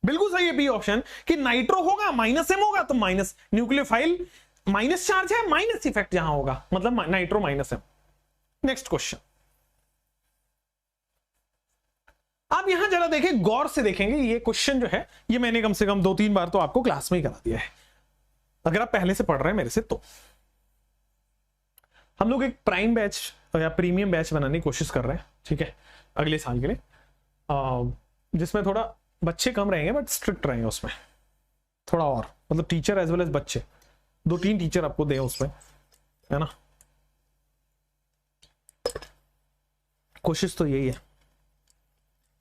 [SPEAKER 1] बिल्कुल सही है बी ऑप्शन कि नाइट्रो होगा माइनस M होगा तो माइनस न्यूक्लियोफाइल माइनस चार्ज है, माइनस इफेक्ट यहां होगा, मतलब nitro minus M। Next question, आप यहां जरा देखें, गौर से देखेंगे, ये क्वेश्चन जो है ये मैंने कम से कम 2-3 बार तो आपको क्लास में ही करा दिया है, अगर आप पहले से पढ़ रहे हैं मेरे से तो। हम लोग एक प्राइम बैच या प्रीमियम बैच बनाने की कोशिश कर रहे हैं, ठीक है, अगले साल के लिए, जिसमें थोड़ा बच्चे कम रहेंगे बट स्ट्रिक्ट रहेंगे उसमें थोड़ा, और मतलब टीचर एज वेल एज बच्चे, 2-3 टीचर आपको दे उसमें, है ना, कोशिश तो यही है।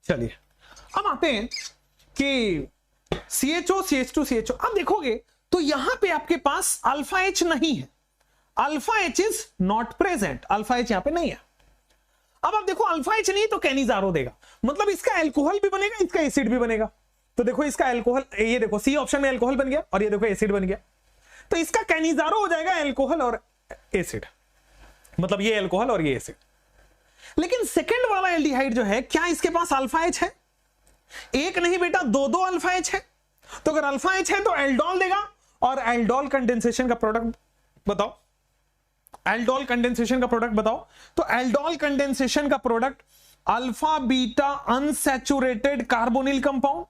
[SPEAKER 1] चलिए, अब आते हैं कि CHO CH2 CHO, अब देखोगे तो यहां पे आपके पास अल्फा H नहीं है, alpha H is not present, alpha H यहां पे नहीं है। अब आप देखो अल्फा H नहीं तो कैनिजारो देगा, मतलब इसका एल्कोहल भी बनेगा, इसका एसिड भी बनेगा। तो देखो इसका एल्कोहल, ये देखो सी ऑप्शन में एल्कोहल बन गया और ये देखो एसिड बन गया, तो इसका कैनिजारो हो जाएगा एल्कोहल और एसिड, मतलब ये एल्कोहल और ये एसिड। लेकिन सेकंड वाला एल्डिहाइड जो है, क्या इसके पास अल्फा H है, एक नहीं बेटा 2 अल्फा H है। तो अगर अल्फा H है तो एल्डोल देगा, और एल्डोल कंडेंसेशन का प्रोडक्ट बताओ, एल्डोल कंडेंसेशन का प्रोडक्ट बताओ। तो एल्डोल कंडेंसेशन का product alpha beta unsaturated carbonyl compound,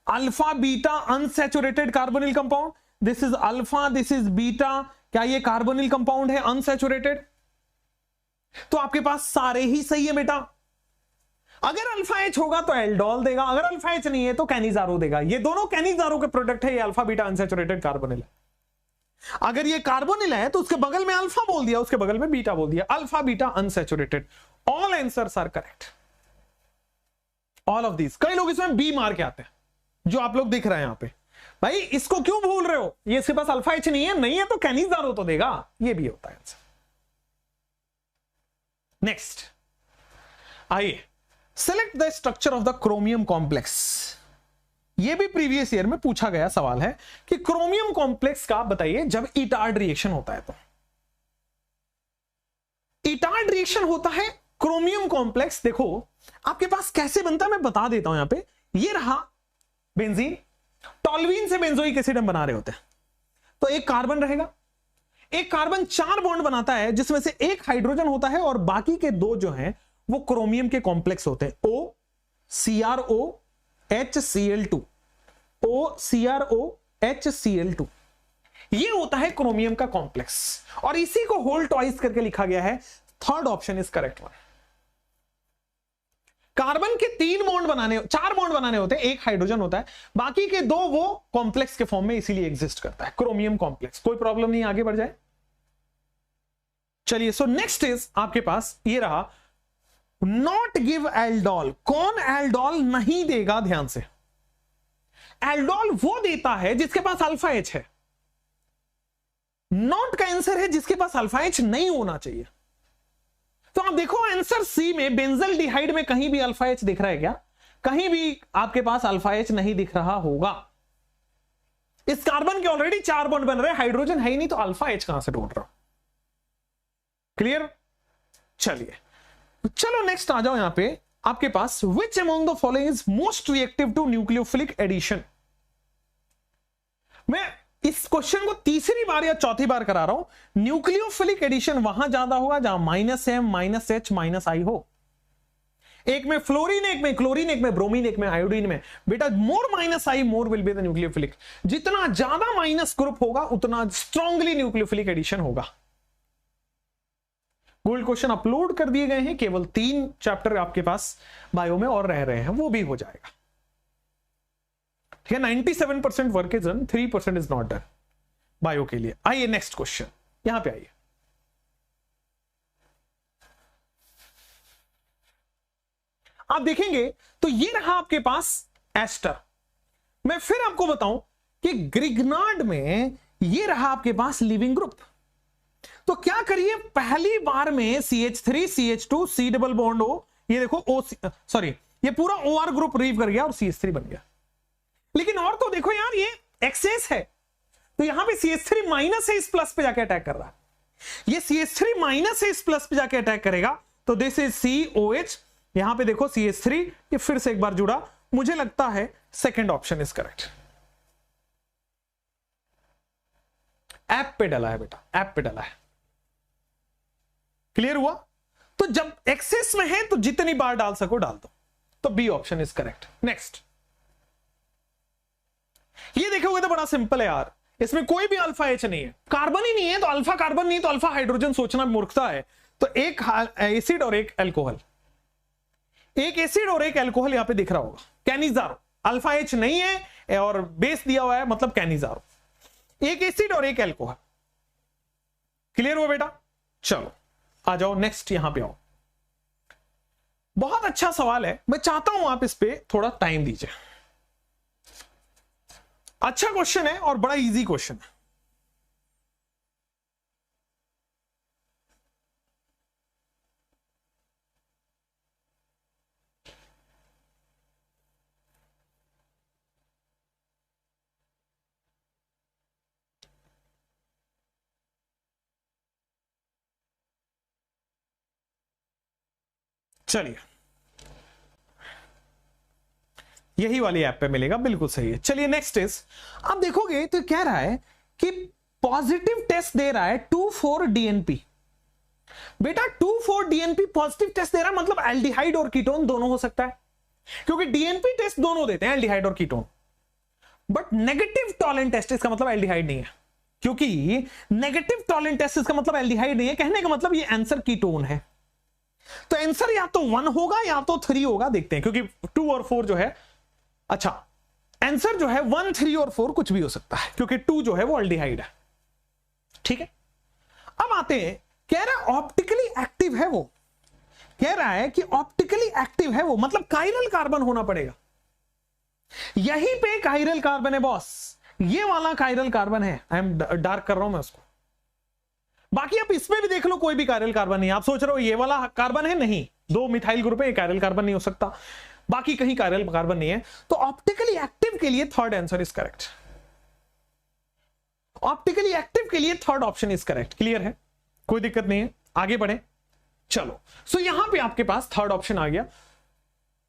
[SPEAKER 1] alpha beta unsaturated carbonyl compound, this is alpha, this is beta, क्या ये कार्बोनिल कंपाउंड है अनसैचुरेटेड, तो आपके पास सारे ही सही है बेटा। अगर अल्फा H होगा तो एल्डोल देगा, अगर अल्फा H नहीं है तो कैनिजारो देगा। ये दोनों कैनिजारो के प्रोडक्ट है, ये अल्फा बीटा अनसैचुरेटेड कार्बोनिल है। अगर ये कार्बोनिल है तो उसके बगल में अल्फा बोल दिया, उसके बगल में बीटा बोल दिया, alpha beta unsaturated. All answers are correct, all of these. कई लोग इसमें बी मार के आते हैं, जो आप लोग दिख रहे हैं यहां पे। भाई इसको क्यों भूल रहे हो, ये इसके पास अल्फा एच नहीं है, नहीं है तो कैनिजारो तो देगा, ये भी होता है आंसर। नेक्स्ट आइए, select the structure of the chromium complex. ये भी प्रीवियस ईयर में पूछा गया सवाल है कि क्रोमियम कॉम्प्लेक्स का बताइए जब इटार्ड रिएक्शन होता है तो। इटार्ड रिएक्शन होता है क्रोमियम कॉम्प्लेक्स, देखो आपके पास कैसे बनता है मैं बता देता हूं। यहां पे ये रहा बेंजीन, टॉल्यूइन से बेंजोइक एसिड हम बना रहे होते हैं, तो एक कार्बन रहेगा, एक कार्बन 4 बॉन्ड बनाता है जिसमें से एक हाइड्रोजन होता है और बाकी के 2 जो हैं वो क्रोमियम के कॉम्प्लेक्स होते हैं, O CrO HCl2, O CrO HCl2। ये होता है क्रोमियम का कॉम्प्लेक्स और इसी को होल ट्वाइस करके लिखा गया है। Third option is correct one. Carbon के 4 बॉन्ड बनाने होते हैं, एक हाइड्रोजन होता है, बाकी के 2 वो कॉम्प्लेक्स के फॉर्म में इसीलिए एग्जिस्ट करता है, क्रोमियम कॉम्प्लेक्स। कोई प्रॉब्लम नहीं, आगे बढ़ जाए। चलिए, सो नेक्स्ट इज आपके पास ये रहा, नॉट गिव एल्डोल। कौन एल्डोल नहीं देगा, ध्यान से। एल्डोल वो देता है जिसके पास अल्फा एच है, नॉट का आंसर है जिसके पास अल्फा एच नहीं होना चाहिए। तो आप देखो आंसर सी में बेंजल डिहाइड में कहीं भी अल्फा एच दिख रहा है क्या? कहीं भी आपके पास अल्फा एच नहीं दिख रहा होगा। इस कार्बन के ऑलरेडी 4 बॉन्ड बन रहे हैं, हाइड्रोजन है ही नहीं, तो अल्फा एच कहां से ढूंढ रहा हूं? क्लियर? चलिए, चलो नेक्स्ट आ जाओ। यहां पे आपके पास which among the following is most reactive to nucleophilic addition. मैं इस क्वेश्चन को तीसरी बार या चौथी बार करा रहा हूं। न्यूक्लियोफिलिक एडिशन वहां ज्यादा होगा जहां -M -H -I हो। एक में फ्लोरीन, एक में क्लोरीन, एक में ब्रोमीन, एक में आयोडीन में। बेटा मोर -I more will be the nucleophilic. जितना ज्यादा माइनस ग्रुप होगा उतना स्ट्रांगली न्यूक्लियोफिलिक एडिशन होगा। गोल्ड क्वेश्चन अपलोड कर दिए गए हैं, केवल 3 चैप्टर आपके पास बायो में और रह रहे हैं, वो भी हो जाएगा। ठीक है, 97% work is done, 3% is not done bio के लिए। आइए नेक्स्ट क्वेश्चन, यहां पे आइए। आप देखेंगे तो ये रहा आपके पास एस्टर। मैं फिर आपको बताऊं कि ग्रिग्नार्ड में ये रहा आपके पास लिविंग ग्रुप। तो क्या करिए, पहली बार में CH3 CH2 C double bond हो, ये देखो ये पूरा OR ग्रुप रीव कर गया और CH3 बन गया। लेकिन और तो देखो यार, ये एक्सेस है, तो यहां पे CH3 माइनस है, इस प्लस पे जाके अटैक कर रहा है। ये CH3 माइनस है, इस प्लस पे जाके अटैक करेगा, तो दिस इज COH। यहां पे देखो CH3 ये फिर से एक बार जुड़ा। मुझे लगता है second option is correct. App पे डला है बेटा, ऐप पे डला है। क्लियर हुआ? तो जब एक्सेस में है तो जितनी बार डाल सको डाल दो, तो B option is correct. Next, ये देखोगे तो बड़ा सिंपल है यार, इसमें कोई भी अल्फा एच नहीं है, कार्बन ही नहीं है, तो अल्फा कार्बन नहीं तो अल्फा हाइड्रोजन सोचना मूर्खता है। तो एक एसिड और एक एल्कोहल, एक एसिड और एक एल्कोहल यहां पे दिख रहा होगा, कैनिजारो। अल्फा एच नहीं है और बेस दिया हुआ है, मतलब कैनिजारो। एक एसिड और एक एल्कोहल। क्लियर हुआ बेटा? चलो आ जाओ नेक्स्ट, यहां पे आओ। बहुत अच्छा सवाल है, मैं चाहता हूं आप इस पे थोड़ा टाइम दीजिए। अच्छा क्वेश्चन है और बड़ा इजी क्वेश्चन है। चलिए, यही वाली ऐप पे मिलेगा, बिल्कुल सही है। चलिए नेक्स्ट इज, आप देखोगे तो कह रहा है कि पॉजिटिव टेस्ट दे रहा है 2,4-DNP। बेटा 2,4-DNP पॉजिटिव टेस्ट दे रहा है, मतलब एल्डिहाइड और कीटोन दोनों हो सकता है, क्योंकि डीएनपी टेस्ट दोनों देते हैं, एल्डिहाइड और ketone. But negative Tollens test इसका मतलब एल्डिहाइड नहीं है, क्योंकि नेगेटिव टॉलेंट टेस्ट इसका मतलब एल्डिहाइड नहीं है। कहने का मतलब ये आंसर कीटोन है। तो आंसर या तो 1 होगा या तो 3 होगा, देखते हैं, क्योंकि 2 और 4 जो है, अच्छा आंसर जो है 1, 3 और 4 कुछ भी हो सकता है, क्योंकि 2 जो है वो एल्डिहाइड है। ठीक है, अब आते हैं, कह रहा है ऑप्टिकली एक्टिव है वो, कह रहा है कि ऑप्टिकली एक्टिव है वो, मतलब कायरल कार्बन होना पड़ेगा। यहीं पे कायरल कार्बन है बॉस, ये वाला कायरल कार्बन है, आई एम डार्क कर रहा हूं मैं उसको। बाकी आप इसमें भी देख लो, कोई भी कायरल कार्बन नहीं। आप सोच रहे हो ये वाला कार्बन है, नहीं, 2 मिथाइल ग्रुप है, कायरल कार्बन नहीं हो सकता, बाकी कहीं कायरल कार्बन नहीं है। तो ऑप्टिकली एक्टिव के लिए third answer is correct, optically active के लिए third option is correct. Clear है, कोई दिक्कत नहीं है, आगे बढ़े। चलो, सो यहां पे आपके पास थर्ड ऑप्शन आ गया,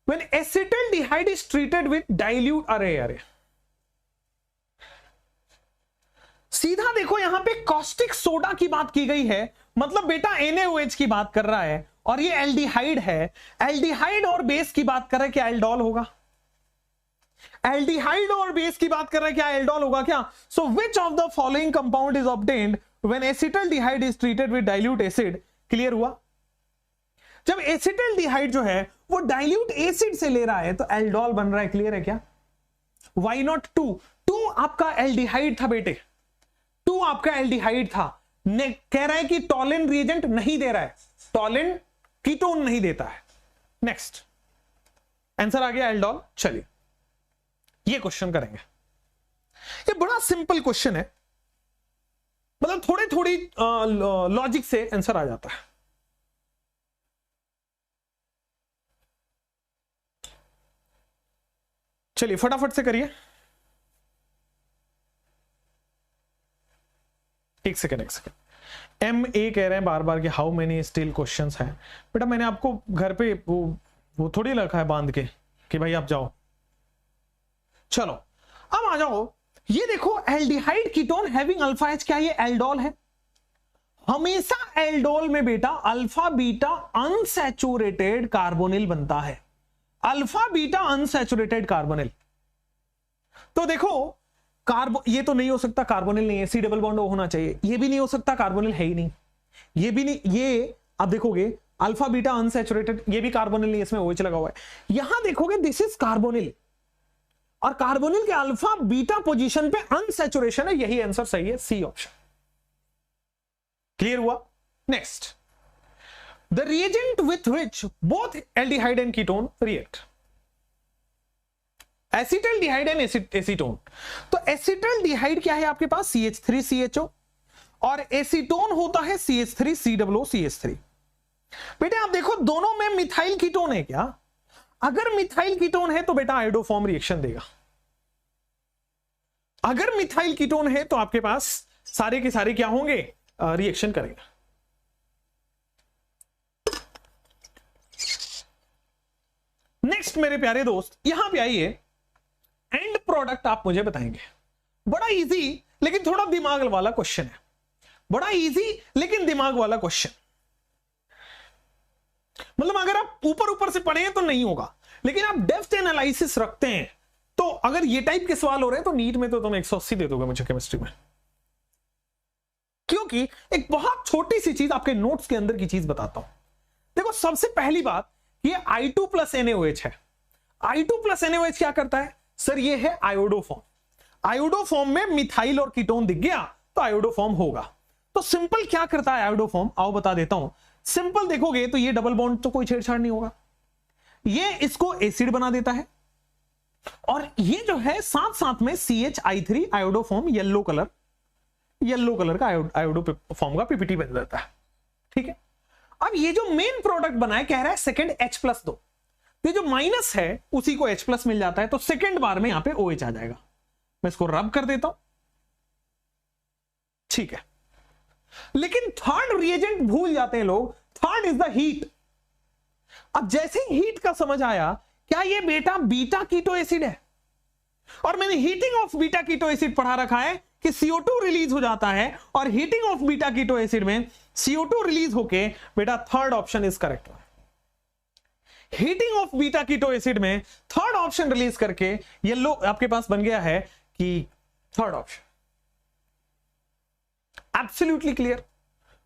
[SPEAKER 1] when acetaldehyde is treated with dilute, अरे सीधा देखो, यहां पे कॉस्टिक सोडा की बात की गई है, मतलब बेटा NaOH की बात कर रहा है, और ये एल्डिहाइड है, एल्डिहाइड और बेस की बात कर रहा है, क्या एल्डोल होगा? एल्डिहाइड और बेस की बात कर रहा है, क्या एल्डोल होगा क्या? So which of the following compound is obtained when acetaldehyde is treated with dilute acid? Clear हुआ? जब एसिटल्डिहाइड जो है वो डाइल्यूट एसिड से ले रहा है तो एल्डोल बन रहा है। क्लियर है क्या? व्हाई नॉट 2 आपका एल्डिहाइड था बेटे, 2 आपका एल्डिहाइड था, कह रहा है कि टॉलिन रिएजेंट नहीं दे रहा है, टॉलिन कीटोन नहीं देता है। नेक्स्ट आंसर आ गया एल्डोल। चलिए ये क्वेश्चन करेंगे, ये बड़ा सिंपल क्वेश्चन है, मतलब थोड़ी लॉजिक से आंसर आ जाता है। चलिए फटाफट से करिए, एक सेकेंड। MA कह रहे हैं बार बार कि हाउ मेनी स्टिल क्वेश्चंस हैं। बेटा मैंने आपको घर पे वो थोड़ी रखा है बांध के कि भाई आप जाओ। चलो अब आ जाओ, ये देखो aldehyde ketone having alpha H, क्या ये एल्डोल है? हमेशा एल्डोल में बेटा अल्फा बीटा अनसैचुरेटेड कार्बोनिल बनता है, अल्फा बीटा अनसैचुरेटेड कार्बोनिल। तो देखो ये तो नहीं हो सकता, कार्बोनिल नहीं है, C डबल बॉन्ड होना चाहिए, ये भी नहीं हो सकता, कार्बोनिल है ही नहीं, ये भी नहीं, ये आप देखोगे अल्फा बीटा अनसैचुरेटेड, ये भी कार्बोनिल नहीं, इसमें OH लगा हुआ है। यहां देखोगे दिस इज कार्बोनिल, और कार्बोनिल के अल्फा बीटा पोजीशन पे अनसैचुरेशन है, यही आंसर सही है, C ऑप्शन। क्लियर हुआ? Next, the reagent with which both aldehyde and ketone react, acetaldehyde and acetone. तो एसिटल्डिहाइड क्या है आपके पास? CH3CHO, और एसीटोन होता है CH3COOCH3। बेटे आप देखो दोनों में मिथाइल कीटोन है क्या? अगर मिथाइल कीटोन है तो बेटा आयोडोफॉर्म रिएक्शन देगा, अगर मिथाइल कीटोन है तो आपके पास सारे के सारे क्या होंगे? रिएक्शन करेगा। नेक्स्ट मेरे प्यारे दोस्त, यहां पे आइए, एंड प्रोडक्ट आप मुझे बताएंगे। बड़ा इजी लेकिन थोड़ा दिमाग वाला क्वेश्चन है, बड़ा इजी लेकिन दिमाग वाला क्वेश्चन। मतलब अगर आप ऊपर ऊपर से पढ़े तो नहीं होगा, लेकिन आप डेप्थ एनालिसिस रखते हैं तो अगर ये टाइप के सवाल हो रहे हैं तो नीट में तो तुम 180 दे दोगे मुझे केमिस्ट्री में, क्योंकि एक बहुत छोटी सी चीज आपके नोट्स के अंदर की चीज बताता हूं। देखो सबसे पहली बात, ये I2 प्लस NaOH है। I2 प्लस NaOH क्या करता है सर? ये है आयोडोफॉर्म, आयोडोफॉर्म में मिथाइल और कीटोन दिख गया तो आयोडोफॉर्म होगा। तो सिंपल क्या करता है आयोडोफॉर्म, आओ बता देता हूं। सिंपल देखोगे तो ये डबल बॉन्ड तो कोई छेड़छाड़ नहीं होगा, ये इसको एसिड बना देता है, और ये जो है साथ साथ में CH3 आयोडोफॉर्म येलो कलर का आयोडोफॉर्म का PPT बन जाता है। ठीक है, अब ये जो मेन प्रोडक्ट बना है, कह रहा है सेकंड H+2, ये जो माइनस है उसी को H+ मिल जाता है, तो सेकंड बार में यहां पे OH आ जाएगा। मैं इसको रब कर देता हूं, ठीक है। लेकिन थर्ड रिएजेंट भूल जाते हैं लोग, थर्ड इज द हीट। अब जैसे हीट का समझ आया, क्या ये बेटा बीटा कीटो एसिड है? और मैंने heating of beta keto acid पढ़ा रखा है कि CO2 रिलीज हो जाता है, और heating of beta keto acid में CO2 रिलीज होके बेटा third option is correct. Heating of beta keto acid में थर्ड ऑप्शन रिलीज करके येलो आपके पास बन गया है कि थर्ड ऑप्शन। एब्सोल्युटली क्लियर,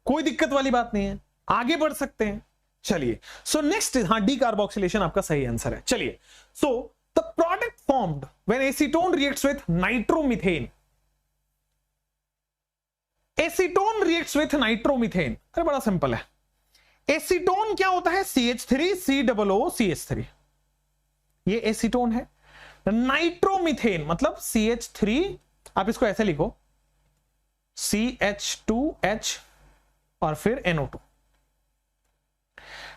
[SPEAKER 1] कोई दिक्कत वाली बात नहीं है, आगे बढ़ सकते हैं। चलिए सो नेक्स्ट, हाँ डीकार्बोक्सिलेशन आपका सही आंसर है। चलिए so the product formed when acetone reacts with nitromethane, acetone reacts with nitromethane. अरे बड़ा सिंपल है, एसीटोन क्या होता है? CH3 COO CH3, ये एसीटोन है। नाइट्रोमीथेन मतलब CH3, आप इसको ऐसे लिखो CH2H और फिर NO2।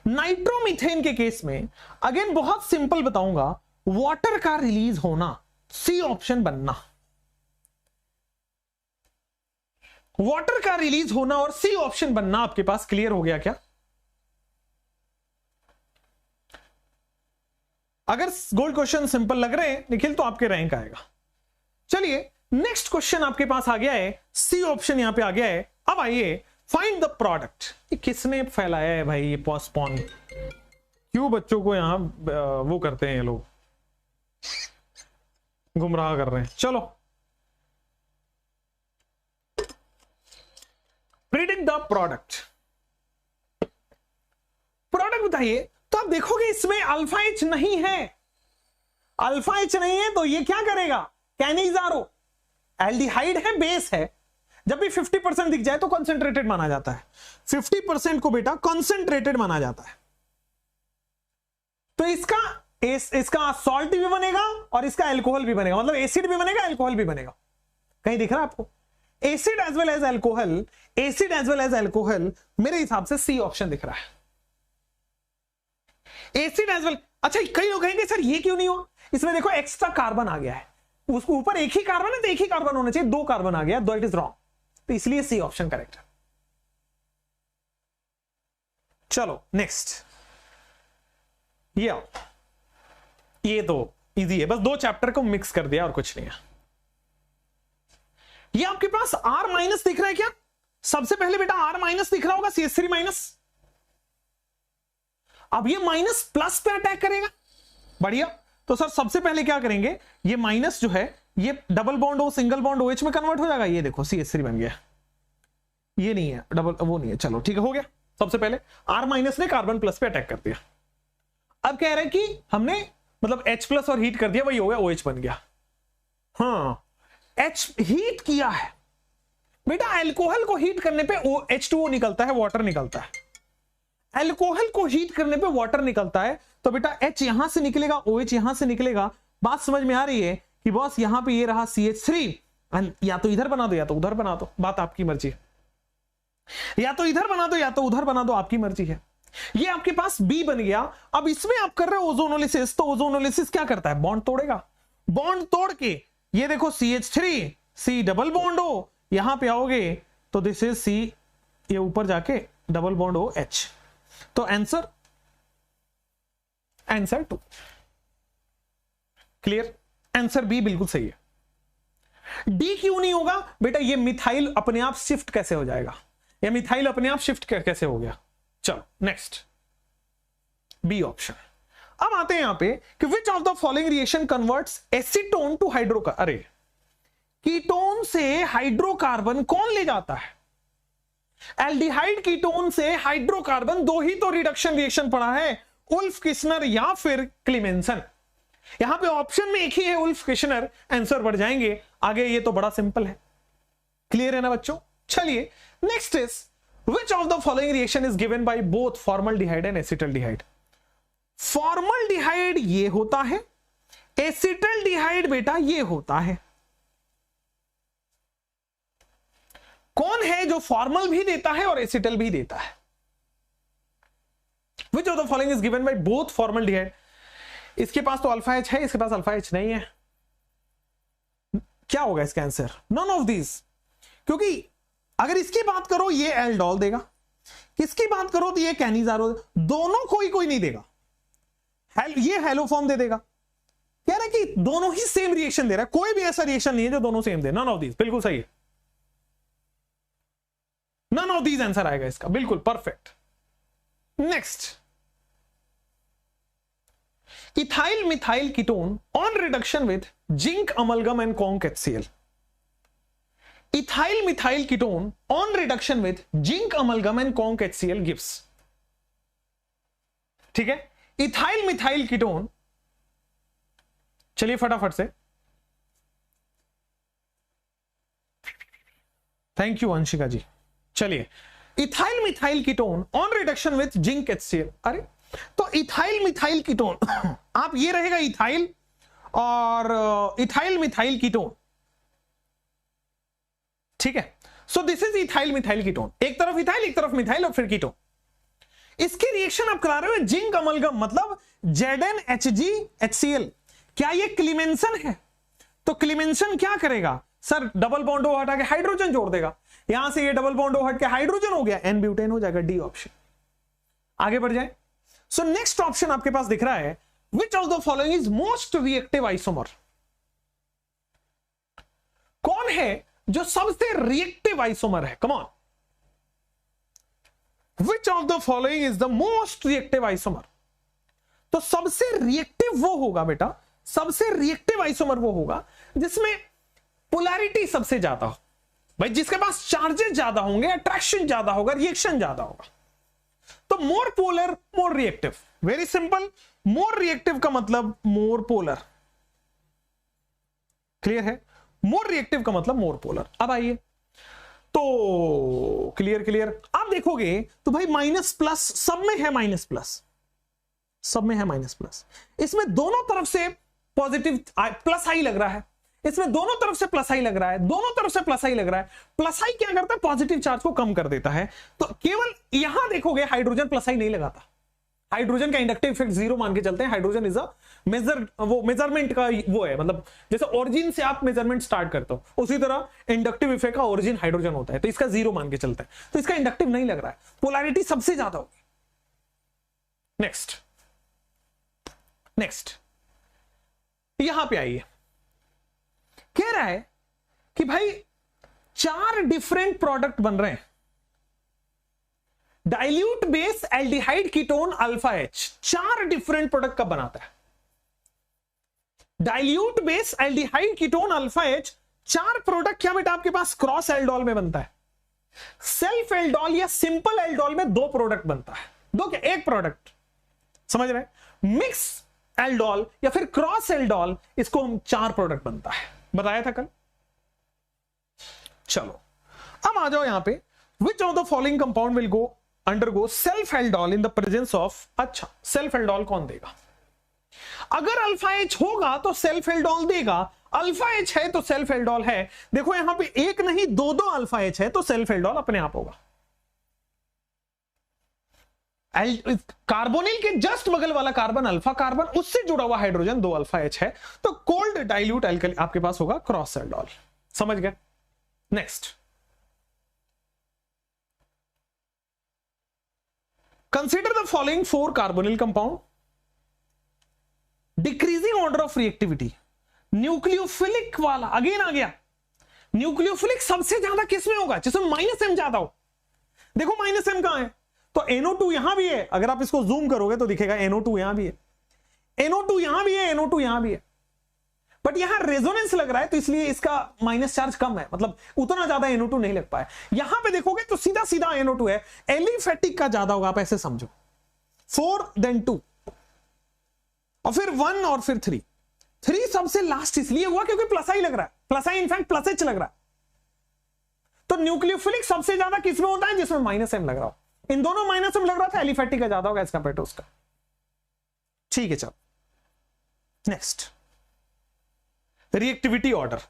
[SPEAKER 1] नाइट्रोमीथेन के केस में अगेन बहुत सिंपल बताऊंगा, वाटर का रिलीज होना, सी ऑप्शन बनना। वाटर का रिलीज होना और सी ऑप्शन बनना आपके पास क्लियर हो गया क्या? अगर गोल्ड क्वेश्चन सिंपल लग रहे हैं निखिल तो आपके रैंक आएगा। चलिए नेक्स्ट क्वेश्चन आपके पास आ गया है, सी ऑप्शन यहां पे आ गया है। अब आइए फाइंड द प्रोडक्ट। ये किसने फैलाया है भाई ये पोस्टपोन? क्यों बच्चों को यहां वो करते हैं ये लोग, गुमराह कर रहे हैं। चलो प्रिडिक्ट द प्रोडक्ट। प्रोडक्ट बताइए। तो आप देखोगे इसमें अल्फा एच नहीं है, अल्फा एच नहीं है तो ये क्या करेगा? कैनिजारो एल्डिहाइड है, बेस है। जब भी 50% दिख जाए तो कॉन्सेंट्रेटेड माना जाता है। 50% को बेटा कॉन्सेंट्रेटेड माना जाता है। तो इसका सॉल्ट भी बनेगा और इसका एल्कोहल भी बनेगा, मतलब एसिड भी बनेगा एल्कोहल भी बनेगा। कहीं दिख रहा है आपको? Acid as well as alcohol, acid as well as alcohol, मेरे हिसाब से सी ऑप्शन दिख रहा है। Acid as well. अच्छा कई लोग कहेंगे सर ये क्यों नहीं हुआ? इसमें देखो एक्स्ट्रा कार्बन आ गया है, उसके ऊपर एक ही कार्बन है तो एक ही कार्बन होना चाहिए, दो कार्बन आ गया, इट इज रॉन्ग। तो इसलिए सी ऑप्शन करेक्ट है। चलो नेक्स्ट, ये तो इजी है, बस दो चैप्टर को मिक्स कर दिया और कुछ नहीं है। ये आपके पास R माइनस दिख रहा है क्या? सबसे पहले बेटा R माइनस दिख रहा होगा, CH3 माइनस। अब ये माइनस प्लस पे अटैक करेगा, बढ़िया। तो सर सबसे पहले क्या करेंगे, ये माइनस जो है ये डबल बॉन्ड हो सिंगल बॉन्ड OH में कन्वर्ट हो जाएगा। ये देखो CH3 बन गया, ये नहीं है डबल, वो नहीं है। चलो ठीक है, हो गया। सबसे पहले R माइनस ने कार्बन प्लस पे अटैक कर दिया। अब कह रहे हैं कि हमने मतलब H प्लस और हीट कर दिया, वही हो गया, OH बन गया। हाँ H हीट किया है बेटा, एल्कोहल को हीट करने पे H2O निकलता है, वाटर निकलता है। एल्कोहल को हीट करने पे वाटर निकलता है, तो बेटा H यहां से निकलेगा, OH यहां से निकलेगा। बात समझ में आ रही है कि बॉस यहां पे ये रहा CH3, या तो इधर बना दो या तो उधर बना दो, बात आपकी मर्जी है। या तो इधर बना दो या तो उधर बना दो, आपकी मर्जी है। ये आपके पास B बन गया। अब इसमें आप कर रहे हो ओजोनोलिसिस, तो ओजोनोलिसिस क्या करता है? बॉन्ड तोड़ेगा। बॉन्ड तोड़ के ये देखो CH3 C डबल बॉन्ड हो, यहां पे आओगे तो दिस इज C, ये ऊपर जाके डबल बॉन्ड हो H। तो आंसर 2 क्लियर, आंसर B बिल्कुल सही है। D क्यों नहीं होगा बेटा? ये मिथाइल अपने आप शिफ्ट कैसे हो जाएगा, या मिथाइल अपने आप शिफ्ट कैसे हो गया? चलो नेक्स्ट, B ऑप्शन। अब आते हैं यहां पे कि which of the following reaction converts acetone to hydrocarbon. अरे कीटोन से हाइड्रोकार्बन कौन ले जाता है? एल्डिहाइड कीटोन से हाइड्रोकार्बन, दो ही तो रिडक्शन रिएक्शन पड़ा है, उल्फ किस्नर या फिर क्लीमेंसन। यहां पे ऑप्शन में एक ही है, उल्फ किस्नर। आंसर बढ़ जाएंगे आगे, ये तो बड़ा सिंपल है। क्लियर है ना बच्चों? चलिए next is which of the following reaction is given by both formaldehyde and acetaldehyde? Formaldehyde ये होता है, एसिटल्डिहाइड बेटा ये होता है। कौन है जो फॉर्मल भी देता है और एसिटल भी देता है? Which of the following is given by both formaldehyde? इसके पास तो अल्फा एच है, इसके पास अल्फा एच नहीं है। क्या होगा इसका आंसर? None of these. क्योंकि अगर इसकी बात करो ये एल्डोल देगा, इसकी बात करो तो ये कैनिजारो, दोनों कोई नहीं देगा। ये हेलोफॉर्म दे देगा। कह रहा है कि दोनों ही सेम रिएक्शन दे रहा है, कोई भी ऐसा रिएक्शन नहीं है जो दोनों सेम दे। नन ऑफ दीज, बिल्कुल सही है। नन ऑफ दीज आंसर आएगा इसका, बिल्कुल perfect. Next, ethyl methyl ketone on reduction with zinc amalgam and conc HCl। Ethyl methyl ketone on reduction with zinc amalgam and conc HCl gives. ठीक है, ethyl methyl ketone, चलिए फटाफट से thank you Anshika जी। चलिए, ethyl methyl ketone on reduction with zinc HCl। अरे तो ethyl methyl ketone आप ये रहेगा इथाइल और इथाइल मिथाइल कीटोन, ठीक है। So this is ethyl methyl ketone, एक तरफ इथाइल एक तरफ मिथाइल और फिर कीटोन। इसकी रिएक्शन आप करा रहे हो जिंक अमलगम, मतलब ZnHgHCl। क्या ये क्लीमेंसन है? तो क्लीमेंसन क्या करेगा सर, डबल बॉन्ड ओ हटा के हाइड्रोजन जोड़ देगा, यहां से ये डबल बॉन्ड ओ हट के हाइड्रोजन हो गया, एन ब्यूटेन हो जाएगा, डी ऑप्शन। आगे बढ़ जाए। सो नेक्स्ट ऑप्शन आपके पास दिख रहा है, विच of the following is most reactive isomer. कौन है जो सबसे रिएक्टिव आइसोमर है? Come on, which of the following is the most reactive isomer. तो सबसे रिएक्टिव वो होगा बेटा, सबसे रिएक्टिव आइसोमर वो होगा जिसमें पोलैरिटी सबसे ज्यादा हो, भाई जिसके पास चार्जेस ज्यादा होंगे, अट्रैक्शन ज्यादा होगा, रिएक्शन ज्यादा होगा। तो more polar more reactive, very simple. More reactive का मतलब मोर पोलर, क्लियर है? मोर रिएक्टिव का मतलब मोर पोलर। अब आइए, तो क्लियर आप देखोगे तो भाई माइनस प्लस सब में है, माइनस प्लस सब में है, माइनस प्लस। इसमें दोनों तरफ से पॉजिटिव प्लस आई लग रहा है, इसमें दोनों तरफ से प्लस आई लग रहा है, दोनों तरफ से प्लस आई लग रहा है। प्लस आई क्या करता है? पॉजिटिव चार्ज को कम कर देता है। तो केवल यहां देखोगे हाइड्रोजन प्लस आई नहीं लगाता, हाइड्रोजन का इंडक्टिव इफेक्ट 0 मान के चलते हैं। हाइड्रोजन इज अ मेजरमेंट का वो है, मतलब जैसे ओरिजिन से आप मेजरमेंट स्टार्ट करते हो, उसी तरह इंडक्टिव इफेक्ट का ओरिजिन हाइड्रोजन होता है, तो इसका 0 मान के चलते हैं, तो इसका इंडक्टिव नहीं लग रहा है, पोलैरिटी सबसे ज्यादा होगी। नेक्स्ट यहां पे आइए, कह रहा है कि भाई 4 डिफरेंट प्रोडक्ट बन रहे हैं, dilute base aldehyde ketone alpha H 4 different product का बनाता है। Dilute base aldehyde ketone alpha H 4 product क्या बेटा आपके पास क्रॉस एल्डोल में बनता है। सेल्फ एल्डोल या सिंपल एल्डोल में 2 प्रोडक्ट बनता है, 2 क्या, 1 प्रोडक्ट, समझ रहे? मिक्स एल्डोल या फिर क्रॉस एल्डोल, इसको हम 4 प्रोडक्ट बनता है, बताया था कल। चलो अब आ जाओ यहां पे, विच of the following compound will go undergo self aldol in the presence of. अच्छा, सेल्फ एल्डोल कौन देगा? अगर अल्फा H होगा तो सेल्फ एल्डोल देगा, अल्फा H है तो सेल्फ एल्डोल है। देखो यहां पे एक नहीं 2 अल्फा H है तो सेल्फ एल्डोल अपने आप होगा। कार्बोनिल के जस्ट बगल वाला कार्बन अल्फा कार्बन, उससे जुड़ा हुआ हाइड्रोजन 2 अल्फा H है, तो कोल्ड डाइल्यूट एल्कली आपके पास होगा क्रॉस एल्डोल। समझ गए? Next, consider the following 4 carbonyl compound, decreasing order of reactivity. Nucleophilic वाला अगेन आ गया, न्यूक्लियोफिलिक सबसे ज्यादा किसमें होगा? जिसमें -M ज्यादा हो। देखो -M कहां है, तो NO2 यहां भी है, अगर आप इसको जूम करोगे तो दिखेगा NO2 यहां भी है, NO2 यहां भी है, NO2 यहां भी है, बट यहां रेजोनेंस लग रहा है तो इसलिए इसका माइनस चार्ज कम है, मतलब उतना ज्यादा NO2 नहीं लग पाया। यहां पे देखोगे तो सीधा सीधा NO2 है, एलिफेटिक का ज्यादा होगा, आप ऐसे समझो 4 then 2 और फिर 1 और फिर 3 सबसे लास्ट इसलिए हुआ क्योंकि प्लस आई लग रहा है, प्लस आई इनफैक्ट प्लस H लग रहा है। तो न्यूक्लियोफिलिक सबसे ज्यादा किसमें होता है? जिसमें -M लग रहा हो। इन दोनों -M लग रहा था, एलिफेटिक का ज्यादा होगा एज कंपेयर टू उसका। ठीक है, चलो नेक्स्ट, रिएक्टिविटी ऑर्डर।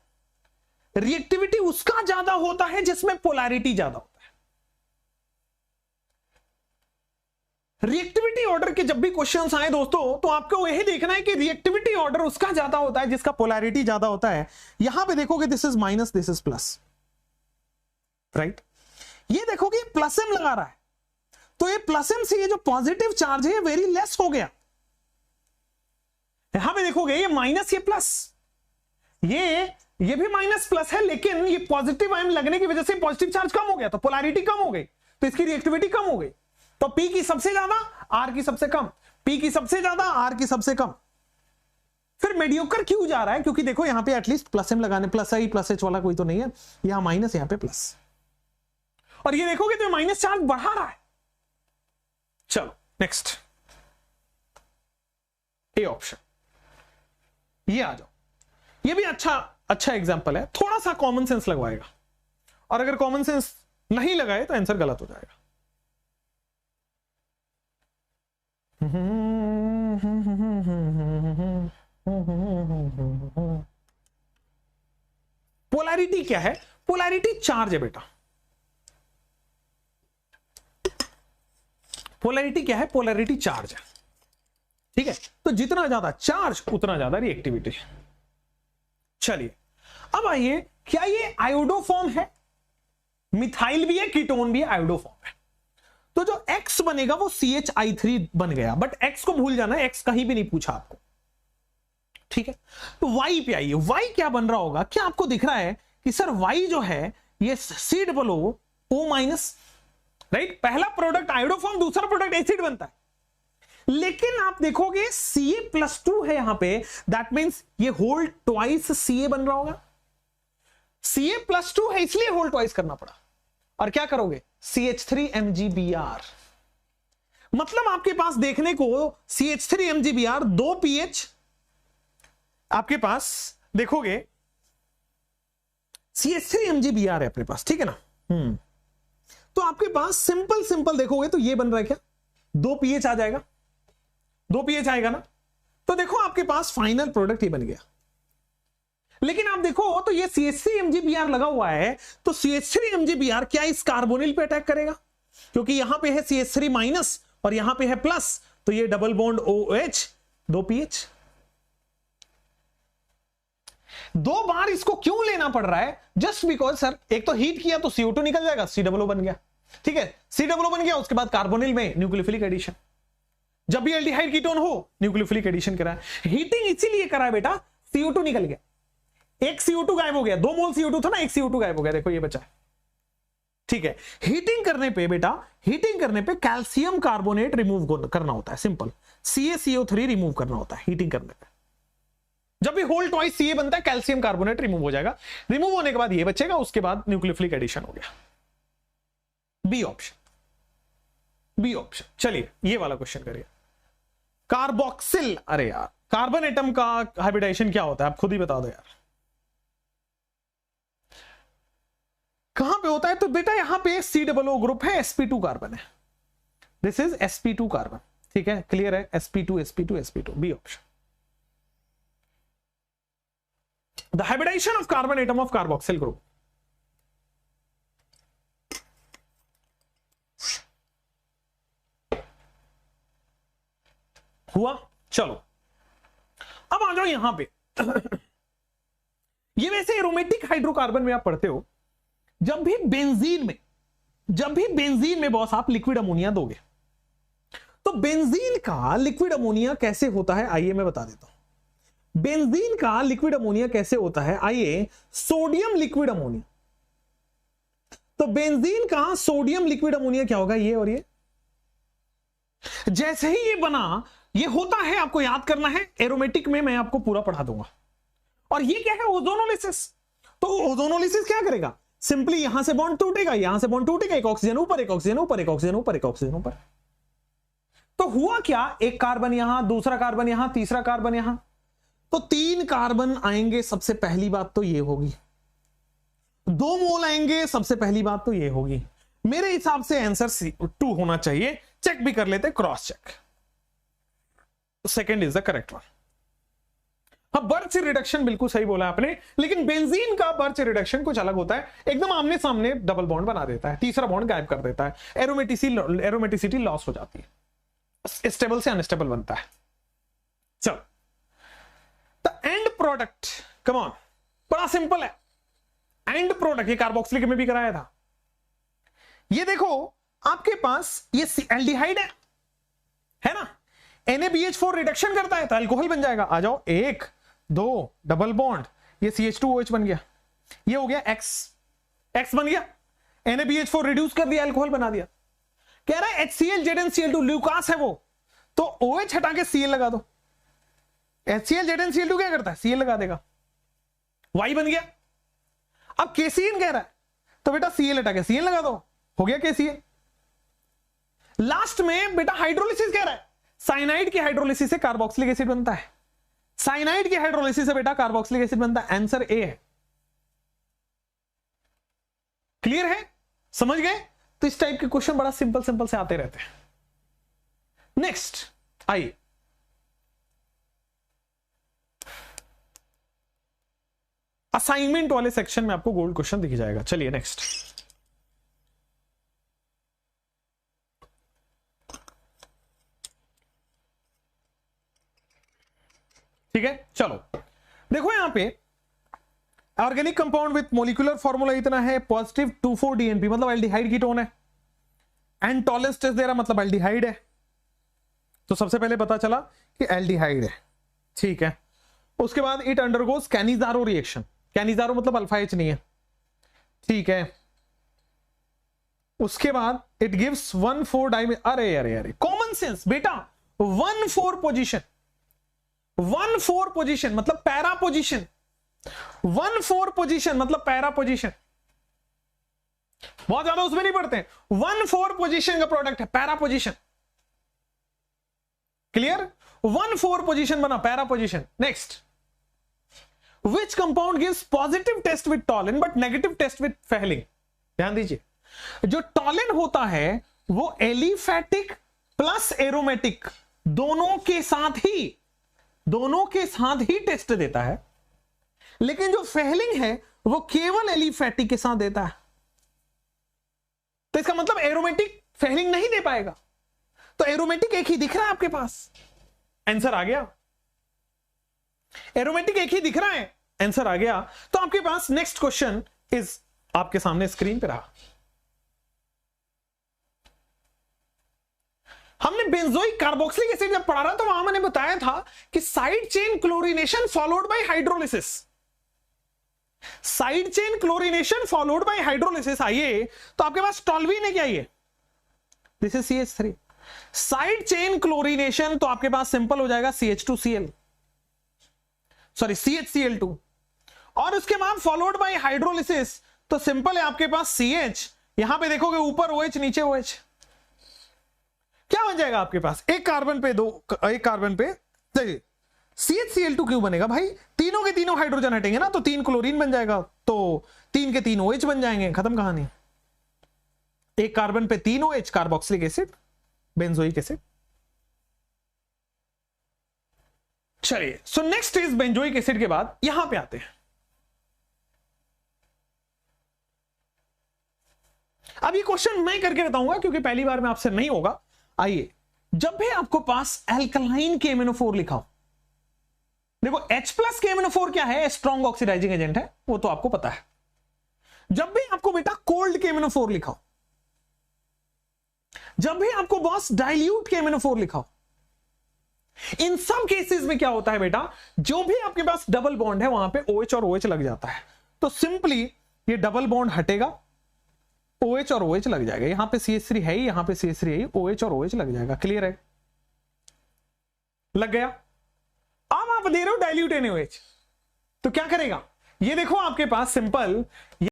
[SPEAKER 1] रिएक्टिविटी उसका ज्यादा होता है जिसमें पोलैरिटी ज्यादा होता है। रिएक्टिविटी ऑर्डर के जब भी क्वेश्चंस आए दोस्तों, तो आपको यही देखना है कि रिएक्टिविटी ऑर्डर उसका ज्यादा होता है जिसका पोलैरिटी ज्यादा होता है। यहां पे देखोगे this is minus, this is plus, right? ये देखोगे प्लस M लगा रहा है, तो ये प्लस M से ये जो पॉजिटिव चार्ज है वेरी लेस हो गया। यहां पे देखोगे ये माइनस, ये प्लस, ये भी माइनस प्लस है, लेकिन ये पॉजिटिव आयन लगने की वजह से पॉजिटिव चार्ज कम हो गया, तो पोलैरिटी कम हो गई, तो इसकी रिएक्टिविटी कम हो गई। तो P की सबसे ज्यादा, R की सबसे कम, P की सबसे ज्यादा, R की सबसे कम। फिर मेडियोकर क्यों जा रहा है? क्योंकि देखो यहां पे एटलीस्ट प्लस M लगाने, प्लस आई प्लस H वाला कोई तो नहीं है, यहां माइनस, यहां पे प्लस, और ये देखोगे तो माइनस चार्ज बढ़ा रहा है। चलो नेक्स्ट, ए ऑप्शन, ये आ जाओ। ये भी अच्छा एग्जांपल है, थोड़ा सा कॉमन सेंस लगवाएगा। और अगर कॉमन सेंस नहीं लगाए तो आंसर गलत हो जाएगा। पोलैरिटी क्या है? पोलैरिटी चार्ज है बेटा। पोलैरिटी क्या है? पोलैरिटी चार्ज है, ठीक है। तो जितना ज्यादा चार्ज उतना ज्यादा रिएक्टिविटी। चलिए अब आइए, क्या ये आयोडो फॉर्म है? मिथाइल भी है, कीटोन भी है, आयोडो फॉर्म है। तो जो X बनेगा वो CHI3 बन गया, बट X को भूल जाना, X कहीं भी नहीं पूछा आपको, ठीक है। तो Y पे आइए, Y क्या बन रहा होगा? क्या आपको दिख रहा है कि सर Y जो है ये COO-, राइट? पहला प्रोडक्ट आयोडो फॉर्म, दूसरा प्रोडक्ट एसिड बनता है। लेकिन आप देखोगे Ca+2 है यहां पे, दैट मींस ये होल ट्वाइस Ca बन रहा होगा। Ca+2 है इसलिए होल ट्वाइस करना पड़ा। और क्या करोगे? CH3MgBr। मतलब आपके पास देखने को CH3MgBr 2 pH आपके पास देखोगे, CH3MgBr है अपने पास, ठीक है ना। तो आपके पास सिंपल देखोगे तो ये बन रहा है क्या? 2 pH आ जाएगा, 2 pH आएगा ना। तो देखो आपके पास फाइनल प्रोडक्ट ये बन गया। लेकिन आप देखो तो ये CH3MgBr लगा हुआ है, तो CH3MgBr क्या इस कार्बोनिल पे अटैक करेगा? क्योंकि यहां पे है CH3- और यहां पे है प्लस, तो ये डबल बॉन्ड OH 2 pH। 2 बार इसको क्यों लेना पड़ रहा है? जस्ट बिकॉज सर एक तो हीट किया तो CO2 निकल जाएगा, COO बन गया, ठीक है। COO बन गया, उसके बाद कार्बोनिल में न्यूक्लियोफिलिक एडिशन। जब भी एल्डिहाइड कीटोन हो न्यूक्लियोफिलिक एडिशन करा है। हीटिंग इसीलिए करा है बेटा, CO2 निकल गया, एक CO2 गायब हो गया, 2 मोल CO2 था ना, एक CO2 गायब हो गया, देखो ये बचा है, ठीक है। हीटिंग करने पे बेटा, हीटिंग करने पे कैल्शियम कार्बोनेट रिमूव करना होता है, सिंपल। CaCO3 रिमूव करना होता है हीटिंग करने पे। जब भी होल ट्वाइस Ca बनता है, कैल्शियम कार्बोनेट रिमूव हो जाएगा। रिमूव होने के बाद ये बचेगा, उसके बाद न्यूक्लियोफिलिक एडिशन हो गया। B option, B option. चलिए ये वाला क्वेश्चन करिए। कार्बोक्सिल, अरे यार कार्बन एटम का हाइब्रिडाइजेशन क्या होता है, आप खुद ही बता दो यार, कहां पे होता है? तो बेटा यहां पे COO ग्रुप है, sp2 कार्बन है, दिस इज sp2 कार्बन, ठीक है, क्लियर है। sp2 B option. The hybridization of carbon atom of carboxyl group. हुआ? चलो अब आ जाओ यहां पे। ये वैसे एरोमेटिक हाइड्रोकार्बन में आप पढ़ते हो, जब भी बेंजीन में बॉस आप लिक्विड अमोनिया दोगे, तो बेंजीन का लिक्विड अमोनिया कैसे होता है आइए मैं बता देता हूं। बेंजीन का लिक्विड अमोनिया कैसे होता है, आइए, सोडियम लिक्विड अमोनिया। तो बेंजीन का सोडियम लिक्विड अमोनिया क्या होगा? ये और ये। जैसे ही ये बना, ये होता है, आपको याद करना है, एरोमेटिक में मैं आपको पूरा पढ़ा दूंगा। और ये क्या है? ओजोनोलिसिस। तो ओजोनोलिसिस क्या करेगा? सिंपली यहां से बॉन्ड टूटेगा, यहां से बॉन्ड टूटेगा, एक ऑक्सीजन ऊपर, एक ऑक्सीजन ऊपर, एक ऑक्सीजन ऊपर, एक ऑक्सीजन ऊपर। तो हुआ क्या? एक कार्बन यहां, दूसरा कार्बन यहां, तीसरा कार्बन यहां, तो 3 कार्बन आएंगे। सबसे पहली बात तो ये होगी, 2 मोल आएंगे, सबसे पहली बात तो ये होगी। मेरे हिसाब से आंसर C2 होना चाहिए। चेक भी कर लेते, cross check. Second is the correct one. हाँ, बर्च रिडक्शन बिल्कुल सही बोला आपने, लेकिन बेंजीन का बर्च रिडक्शन कुछ अलग होता है, एकदम आमने सामने डबल बॉन्ड बना देता है, तीसरा बॉन्ड गायब कर देता है, एरोमेटिसिटी लॉस हो जाती है, स्टेबल से अनस्टेबल बनता है। चलो, the end product, come on, बड़ा सिंपल है। एंड प्रोडक्ट ये कार्बोक्सिलिक में भी कराया था। ये देखो आपके पास ये एल्डिहाइड है ना, NaBH4 रिडक्शन करता है तो अल्कोहल बन जाएगा। आ जाओ, 1 2 डबल बॉन्ड, ये CH2OH बन गया, ये हो गया X बन गया, NaBH4 रिड्यूस कर दिया, अल्कोहल बना दिया। कह रहा है HCl ZnCl2 ल्यूकास है वो, तो OH हटा के Cl लगा दो। HCl ZnCl2 क्या करता है? Cl लगा देगा, Y बन गया। अब KCN कह रहा है तो बेटा Cl हटा के Cn लगा दो, हो गया KCl। लास्ट में बेटा हाइड्रोलिसिस कह रहा है, साइनाइड की हाइड्रोलिसिस से कार्बोक्सिलिक एसिड बनता है, साइनाइड की हाइड्रोलिसिस से बेटा कार्बोक्सिलिक एसिड बनता है। आंसर ए है। क्लियर है, समझ गए? तो इस टाइप के क्वेश्चन बड़ा सिंपल सिंपल से आते रहते हैं। नेक्स्ट आइए, असाइनमेंट वाले सेक्शन में आपको गोल्ड क्वेश्चन दिख जाएगा। चलिए नेक्स्ट, ठीक है। चलो देखो यहां पे organic compound with molecular formula इतना है, पॉजिटिव 2,4 DNP मतलब एल्डिहाइड कीटोन है, एंड टॉलेस्ट टेस्ट दे रहा मतलब एल्डिहाइड है। तो सबसे पहले पता चला कि एल्डिहाइड है, ठीक है। उसके बाद it undergoes Cannizzaro reaction, Cannizzaro मतलब अल्फा एच नहीं है, ठीक है। उसके बाद इट गिव्स 1,4 डाई, अरे अरे अरे कॉमन सेंस बेटा, 1,4 पोजीशन, 1,4 पोजीशन मतलब पैरा पोजीशन, 1,4 पोजीशन मतलब पैरा पोजीशन, बहुत ज्यादा उसमें नहीं पढ़ते हैं। 1,4 पोजीशन का प्रोडक्ट है, पैरा पोजीशन, क्लियर? 1,4 पोजीशन बना, para position. Next, which compound gives positive test with Tollens but negative test with Fehling? ध्यान दीजिए, जो टॉलिन होता है वो एलिफैटिक प्लस एरोमेटिक दोनों के साथ ही टेस्ट देता है, लेकिन जो फेहलिंग है वो केवल एलिफैटिक के साथ देता है। तो इसका मतलब एरोमेटिक फेहलिंग नहीं दे पाएगा। तो एरोमेटिक एक ही दिख रहा है आपके पास, आंसर आ गया। एरोमेटिक एक ही दिख रहा है, आंसर आ गया। तो आपके पास नेक्स्ट क्वेश्चन इज आपके सामने स्क्रीन पे रहा। हमने बेंजोइक कार्बोक्सिलिक एसिड जब पढ़ा रहा तो वहां मैंने बताया था कि side chain chlorination followed by hydrolysis, side chain chlorination followed by hydrolysis. आइए तो आपके पास टॉल्वीन है क्या? ये this is CH3। Side chain chlorination तो आपके पास सिंपल हो जाएगा CH2Cl, सॉरी CHCl2, और उसके बाद फॉलोड बाय हाइड्रोलिसिस तो सिंपल है आपके पास CH, यहां पे देखोगे ऊपर OH नीचे OH, क्या बन जाएगा आपके पास? एक कार्बन पे एक कार्बन पे देखिए CHCl2 क्यों बनेगा भाई? तीनों के तीनों हाइड्रोजन हटेंगे ना तो 3 क्लोरीन बन जाएगा, तो 3 के 3 OH बन जाएंगे, खत्म कहानी। एक कार्बन पे 3 OH, carboxylic acid, benzoic acid. चलिए, so next is benzoic acid के बाद यहां पे आते हैं। अब ये क्वेश्चन मैं करके बताऊंगा क्योंकि पहली बार में आपसे नहीं होगा। आइए, जब भी आपको पास एल्कलाइन KMnO4 लिखा हो, देखो H+ KMnO4 क्या है? स्ट्रॉन्ग ऑक्सीडाइजिंग एजेंट है, वो तो आपको पता है। जब भी आपको बेटा कोल्ड KMnO4 लिखा हो, जब भी आपको बॉस डाइल्यूट KMnO4 लिखा हो, इन सब केसेस में क्या होता है बेटा? जो भी आपके पास डबल बॉन्ड है वहां पे OH और OH लग जाता है, तो सिंपली ये डबल बॉन्ड हटेगा, OH और OH लग जाएगा। यहां पे CH3 है ही, यहां पे CH3 है ही, OH और OH लग जाएगा। क्लियर है? लग गया। अब आप दे रहे हो डाइल्यूट NaOH, तो क्या करेगा? ये देखो आपके पास सिंपल